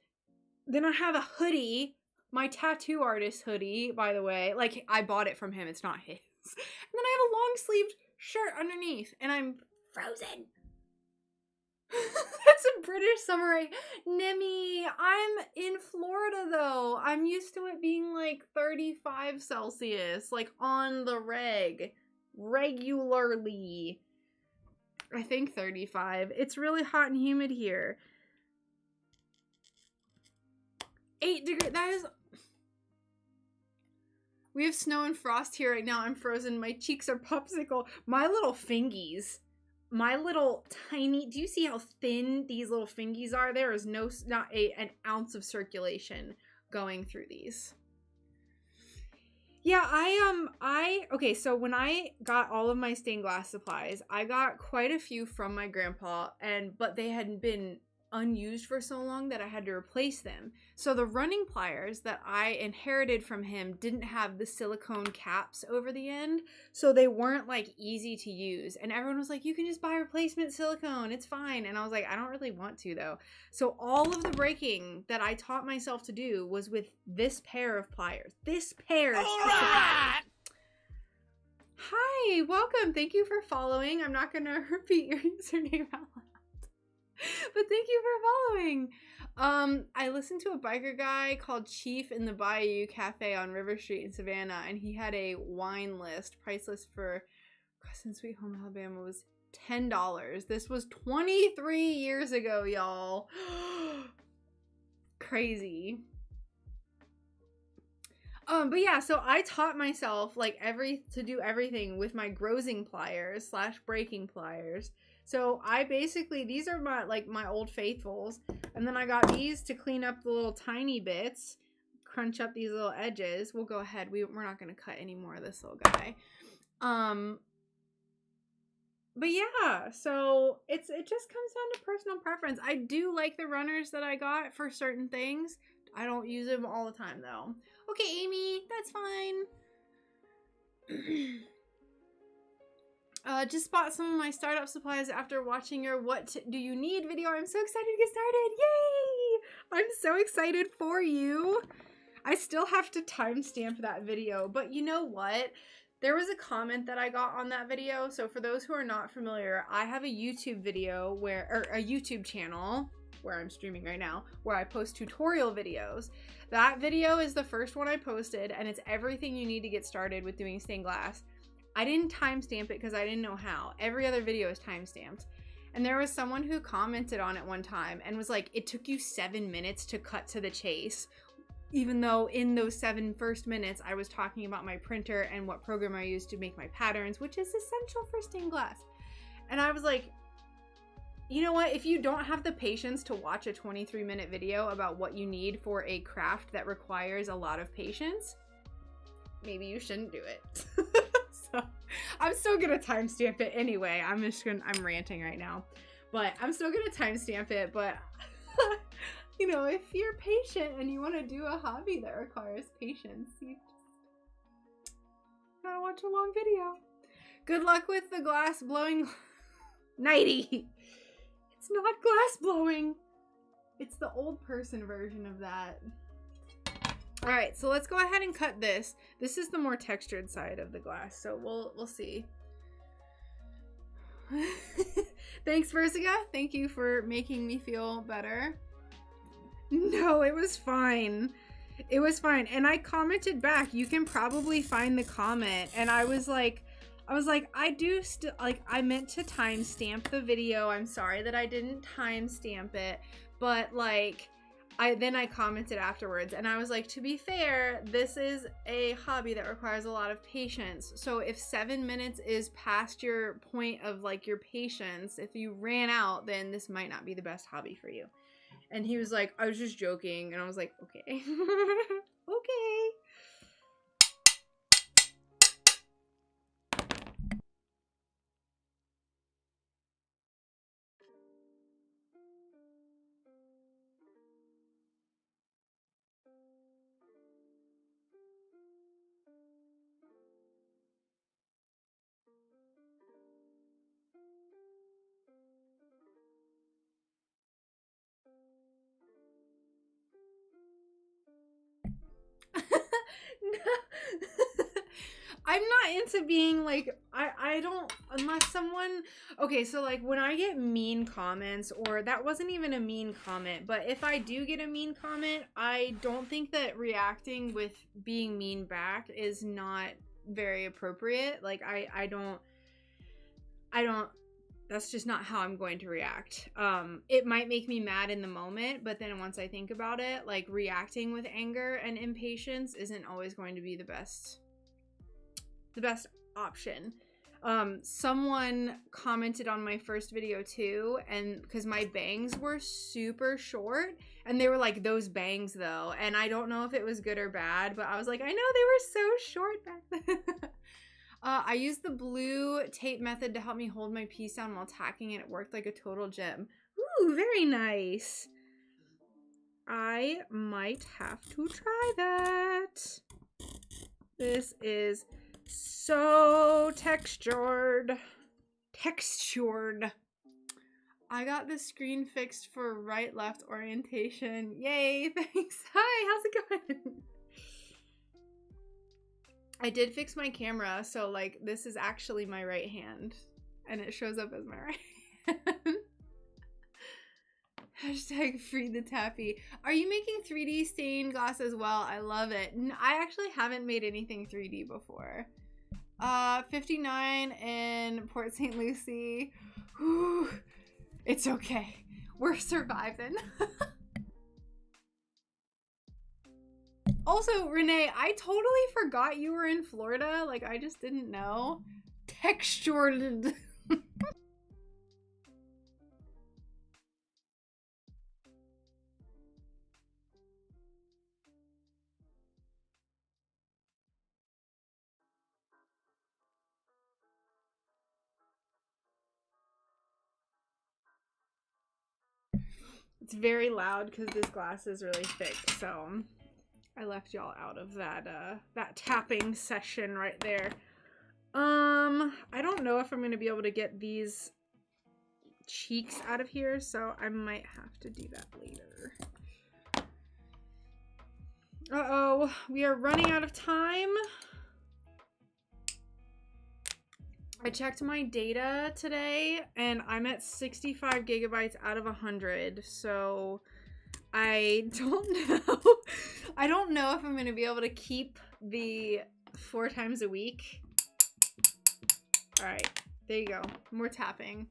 Then I have a hoodie, my tattoo artist hoodie, by the way. Like, I bought it from him. It's not his. And then I have a long-sleeved shirt underneath, and I'm frozen. That's a British summer, right? Nimmy, I'm in Florida though. I'm used to it being like 35 Celsius, like on the regularly. I think 35. It's really hot and humid here. 8 degrees, that is... We have snow and frost here right now. I'm frozen. My cheeks are popsicle. My little fingies. My little tiny, do you see how thin these little fingies are? There is not an ounce of circulation going through these. Yeah, okay, so when I got all of my stained glass supplies, I got quite a few from my grandpa, but they had been unused for so long that I had to replace them. So the running pliers that I inherited from him didn't have the silicone caps over the end, so they weren't like easy to use. And everyone was like, you can just buy replacement silicone, it's fine. And I was like, I don't really want to though. So all of the breaking that I taught myself to do was with this pair of pliers. This pair. All right. Hi, welcome. Thank you for following. I'm not gonna repeat your username out loud. But thank you for following. I listened to a biker guy called Chief in the Bayou Cafe on River Street in Savannah, and he had a wine list, price list for Cousin Sweet Home Alabama was $10. This was 23 years ago, y'all. Crazy. But yeah, so I taught myself like to do everything with my grozing pliers / breaking pliers. So I basically, these are my old faithfuls, and then I got these to clean up the little tiny bits, crunch up these little edges. We'll go ahead. We're not going to cut any more of this little guy. But yeah, so it just comes down to personal preference. I do like the runners that I got for certain things. I don't use them all the time though. Okay, Amy, that's fine. Just bought some of my startup supplies after watching your What Do You Need video. I'm so excited to get started. Yay! I'm so excited for you. I still have to timestamp that video, but you know what? There was a comment that I got on that video. So for those who are not familiar, I have a YouTube video a YouTube channel where I'm streaming right now, where I post tutorial videos. That video is the first one I posted, and it's everything you need to get started with doing stained glass. I didn't timestamp it because I didn't know how. Every other video is timestamped. And there was someone who commented on it one time and was like, it took you 7 minutes to cut to the chase. Even though in those 7 first minutes, I was talking about my printer and what program I use to make my patterns, which is essential for stained glass. And I was like, you know what? If you don't have the patience to watch a 23-minute video about what you need for a craft that requires a lot of patience, maybe you shouldn't do it. So I'm still gonna timestamp it anyway. I'm ranting right now, but I'm still gonna timestamp it. But you know, if you're patient and you want to do a hobby that requires patience, you just gotta watch a long video. Good luck with the glass blowing. Nighty. It's not glass blowing. It's the old person version of that. All right, so let's go ahead and cut this. This is the more textured side of the glass, so we'll see. Thanks, Versiga. Thank you for making me feel better. No, it was fine. It was fine. And I commented back. You can probably find the comment. And I was like, I meant to timestamp the video. I'm sorry that I didn't timestamp it. But like, I commented afterwards and I was like, to be fair, this is a hobby that requires a lot of patience. So if 7 minutes is past your point of like your patience, if you ran out, then this might not be the best hobby for you. And he was like, I was just joking. And I was like, okay. Okay. I'm not into being like, I don't, unless someone, okay, so like when I get mean comments, or that wasn't even a mean comment, but if I do get a mean comment, I don't think that reacting with being mean back is not very appropriate. Like I don't, that's just not how I'm going to react. It might make me mad in the moment, but then once I think about it, like reacting with anger and impatience isn't always going to be the best option. Someone commented on my first video too, and because my bangs were super short, and they were like, those bangs though, and I don't know if it was good or bad, but I was like, I know they were so short back then. I used the blue tape method to help me hold my piece down while tacking, and it worked like a total gem. Ooh, very nice. I might have to try that. This is so textured. I got the screen fixed for right left orientation. Yay, thanks. Hi, how's it going? I did fix my camera, so like this is actually my right hand and it shows up as my right hand. Hashtag free the tappy. Are you making 3D stained glass as well? I love it. I actually haven't made anything 3D before. 59 in Port St. Lucie. Whew. It's okay. We're surviving. Also, Renee, I totally forgot you were in Florida. Like, I just didn't know. Textured. It's very loud because this glass is really thick, so I left y'all out of that that tapping session right there. I don't know if I'm gonna be able to get these cheeks out of here, so I might have to do that later. Uh-oh, we are running out of time. I checked my data today and I'm at 65 gigabytes out of 100, so I don't know. I don't know if I'm going to be able to keep the 4 times a week. All right, there you go. More tapping.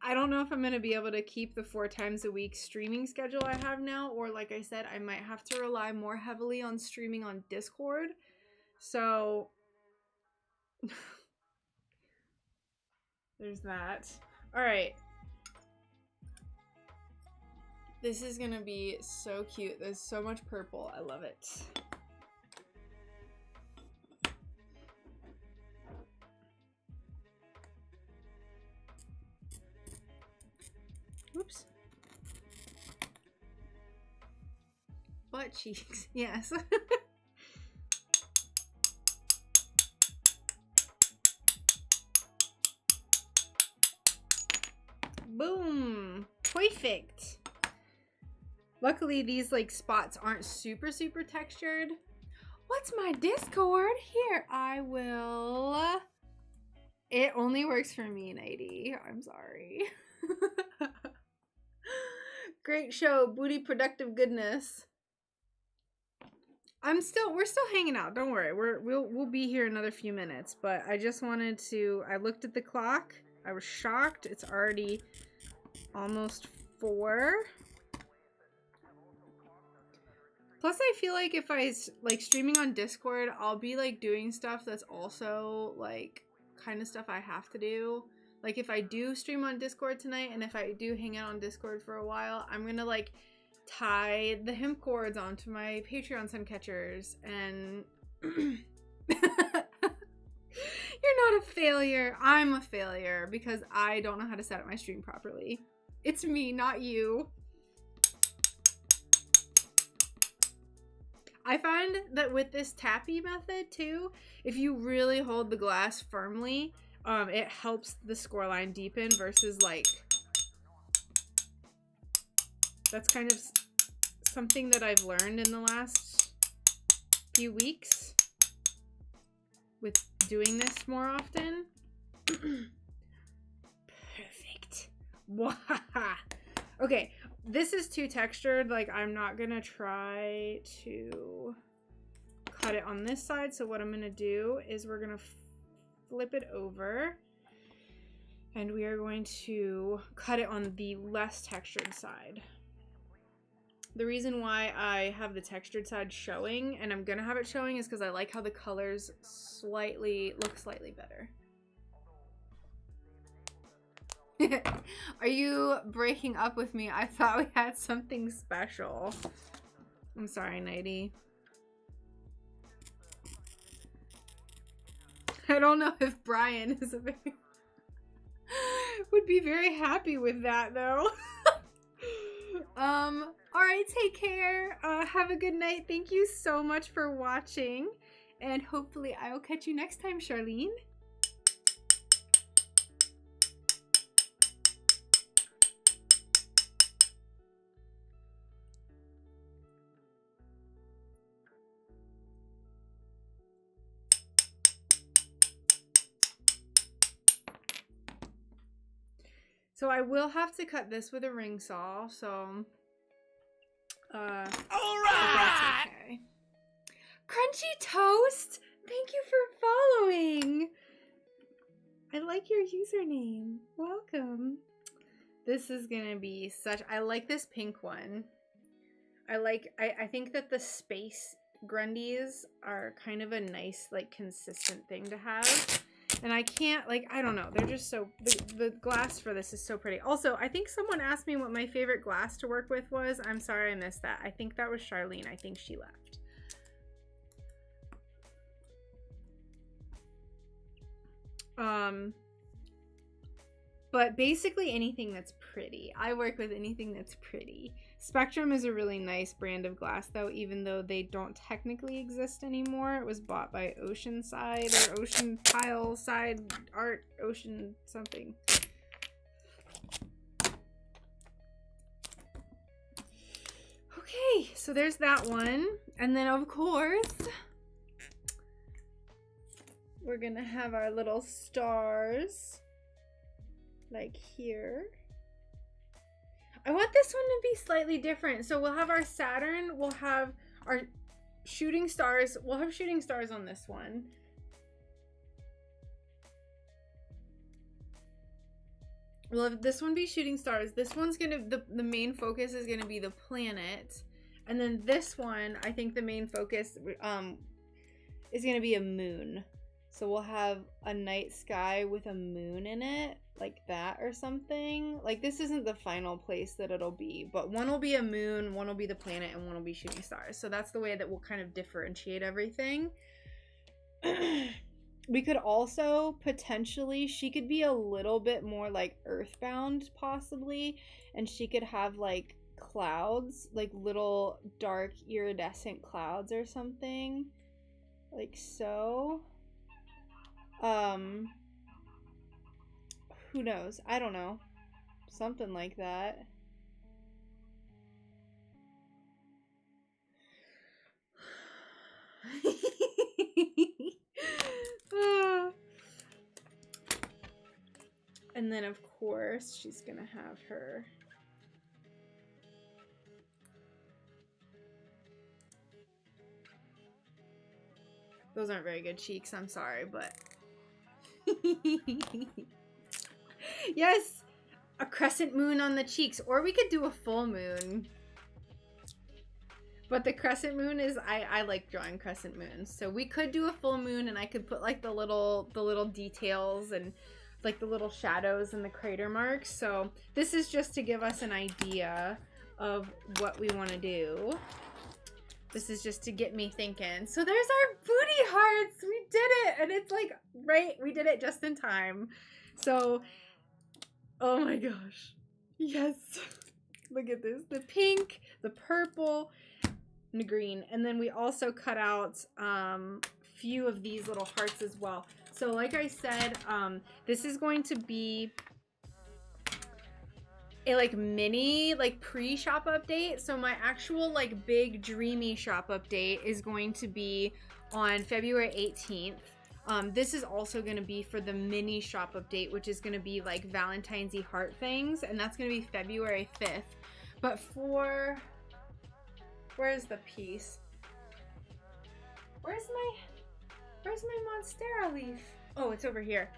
I don't know if I'm going to be able to keep the 4 times a week streaming schedule I have now, or like I said, I might have to rely more heavily on streaming on Discord. So there's that. All right. This is gonna be so cute. There's so much purple. I love it. Whoops. Butt cheeks. Yes. Boom. Perfect. Luckily, these like spots aren't super textured. What's my Discord? Here, I will. It only works for me, Nighty. I'm sorry. Great show, booty productive goodness. We're still hanging out. Don't worry. We'll be here another few minutes, but I just wanted to. I looked at the clock. I was shocked. It's already almost 4. Plus, I feel like if I like streaming on Discord, I'll be like doing stuff that's also like kind of stuff I have to do. Like if I do stream on Discord tonight and if I do hang out on Discord for a while, I'm gonna like tie the hemp cords onto my Patreon sun catchers and you're not a failure. I'm a failure because I don't know how to set up my stream properly. It's me, not you. I find that with this tappy method too, if you really hold the glass firmly, it helps the score line deepen versus like, that's kind of something that I've learned in the last few weeks with doing this more often. Perfect. Okay, this is too textured. Like, I'm not gonna try to cut it on this side. So what I'm gonna do is we're gonna flip it over and we are going to cut it on the less textured side. The reason why I have the textured side showing, and I'm gonna have it showing, is because I like how the colors look slightly better. Are you breaking up with me? I thought we had something special. I'm sorry, Nighty. I don't know if Brian is would be very happy with that though. Alright, take care. Have a good night. Thank you so much for watching. And hopefully I will catch you next time, Charlene. So I will have to cut this with a ring saw, so Alright! that's okay. Crunchy Toast! Thank you for following! I like your username. Welcome. This is gonna be such... I like this pink one. I think that the space Grundies are kind of a nice, like, consistent thing to have. And I can't, like, I don't know. They're just so... The glass for this is so pretty. Also, I think someone asked me what my favorite glass to work with was. I'm sorry I missed that. I think that was Charlene. I think she left. But basically anything that's pretty. I work with anything that's pretty. Spectrum is a really nice brand of glass though, even though they don't technically exist anymore. It was bought by Oceanside or Ocean Tile Side Art, Ocean something. Okay, so there's that one. And then of course, we're gonna have our little stars. Like here. I want this one to be slightly different. So we'll have our Saturn, we'll have our shooting stars. We'll have shooting stars on this one. We'll have this one be shooting stars. This one's gonna, the main focus is gonna be the planet. And then this one, I think the main focus is gonna be a moon. So we'll have a night sky with a moon in it, like that or something. Like this isn't the final place that it'll be, but one will be a moon, one will be the planet, and one will be shooting stars. So that's the way that we'll kind of differentiate everything. We could also potentially, she could be a little bit more like earthbound possibly, and she could have like clouds, like little dark iridescent clouds or something, like so. Who knows? I don't know. Something like that. And then of course she's gonna have her those aren't very good cheeks, I'm sorry, but yes, a crescent moon on the cheeks, or we could do a full moon. But the crescent moon is, I like drawing crescent moons, so we could do a full moon, and I could put like the little details and like the little shadows and the crater marks. So this is just to give us an idea of what we want to do. This is just to get me thinking. So there's our booty hearts. We did it. And it's like, right, we did it just in time. So, oh my gosh. Yes. Look at this. The pink, the purple, and the green. And then we also cut out a few of these little hearts as well. So like I said, this is going to be a like mini like pre-shop update. So my actual like big dreamy shop update is going to be on February 18th. This is also going to be for the mini shop update, which is going to be like Valentine's-y heart things, and that's going to be February 5th. But for where's the piece? Where's my Monstera leaf? Oh, it's over here.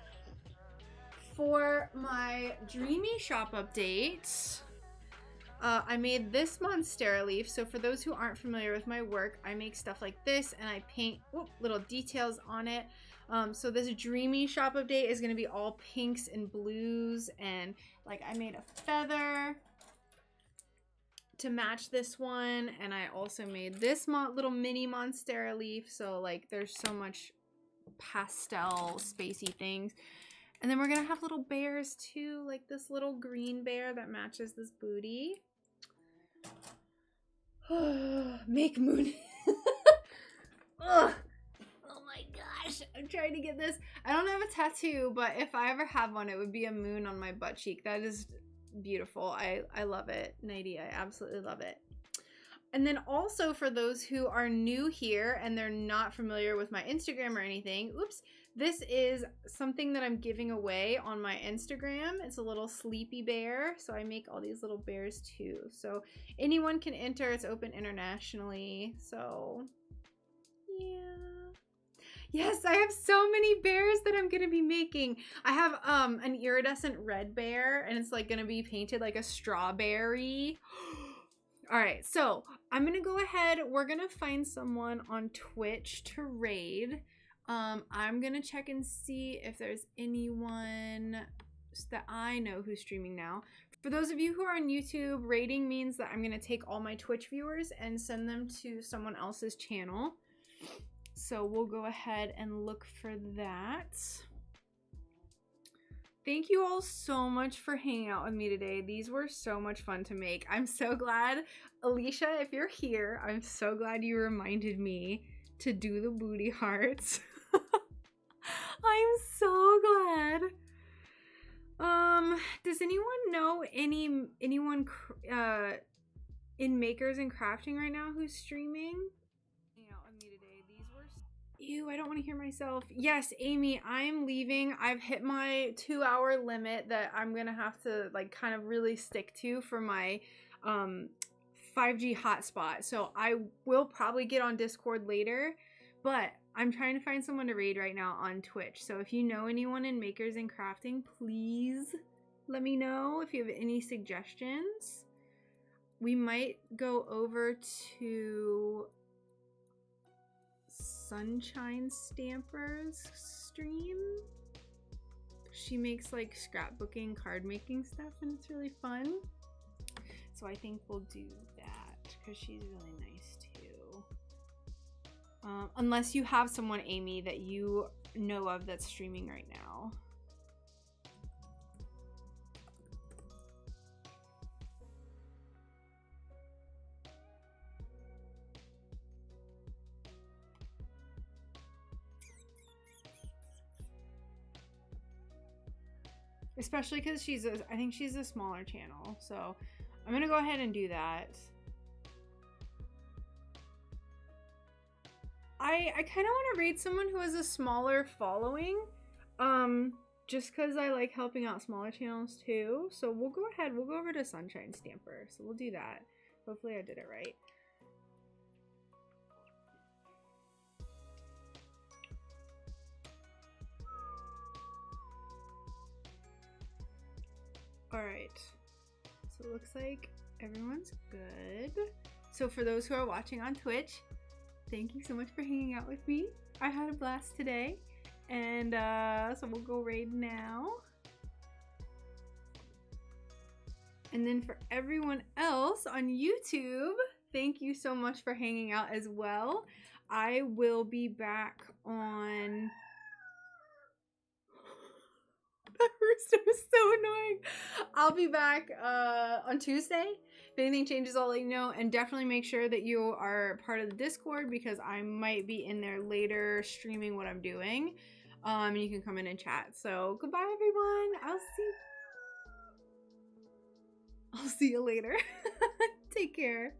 For my dreamy shop update, I made this Monstera leaf. So for those who aren't familiar with my work, I make stuff like this and I paint little details on it. So this dreamy shop update is going to be all pinks and blues, and like I made a feather to match this one, and I also made this little mini Monstera leaf. So like there's so much pastel spacey things. And then we're gonna have little bears too, like this little green bear that matches this booty. Make moon. Ugh. Oh my gosh, I'm trying to get this. I don't have a tattoo, but if I ever have one, it would be a moon on my butt cheek. That is beautiful. I love it, Nighty. I absolutely love it. And then also for those who are new here and they're not familiar with my Instagram or anything, oops, this is something that I'm giving away on my Instagram. It's a little sleepy bear. So I make all these little bears too. So anyone can enter. It's open internationally. So yeah. Yes, I have so many bears that I'm gonna be making. I have an iridescent red bear, and it's like gonna be painted like a strawberry. All right, so I'm gonna go ahead. We're gonna find someone on Twitch to raid. I'm gonna check and see if there's anyone that I know who's streaming now. For those of you who are on YouTube, raiding means that I'm gonna take all my Twitch viewers and send them to someone else's channel. So we'll go ahead and look for that. Thank you all so much for hanging out with me today. These were so much fun to make. I'm so glad, Alicia, if you're here, I'm so glad you reminded me to do the booty hearts. I'm so glad. Does anyone know anyone in makers and crafting right now who's streaming? Ew, I don't want to hear myself. Yes, Amy, I'm leaving. I've hit my 2-hour limit that I'm gonna have to like kind of really stick to for my 5G hotspot. So I will probably get on Discord later, but I'm trying to find someone to raid right now on Twitch. So if you know anyone in makers and crafting, please let me know if you have any suggestions. We might go over to Sunshine Stamper's stream. She makes like scrapbooking, card making stuff, and it's really fun. So I think we'll do that because she's really nice too. Unless you have someone, Amy, that you know of that's streaming right now. Especially because I think she's a smaller channel. So I'm gonna go ahead and do that. I kind of want to raid someone who has a smaller following. Just because I like helping out smaller channels too. So we'll go ahead, we'll go over to Sunshine Stamper. So we'll do that. Hopefully I did it right. Alright, so it looks like everyone's good. So for those who are watching on Twitch, thank you so much for hanging out with me. I had a blast today, and so we'll go raid now. And then for everyone else on YouTube, thank you so much for hanging out as well. I will be back on... That rooster was so annoying. I'll be back on Tuesday. If anything changes, I'll let you know. And definitely make sure that you are part of the Discord because I might be in there later streaming what I'm doing. And you can come in and chat. So goodbye, everyone. I'll see you later. Take care.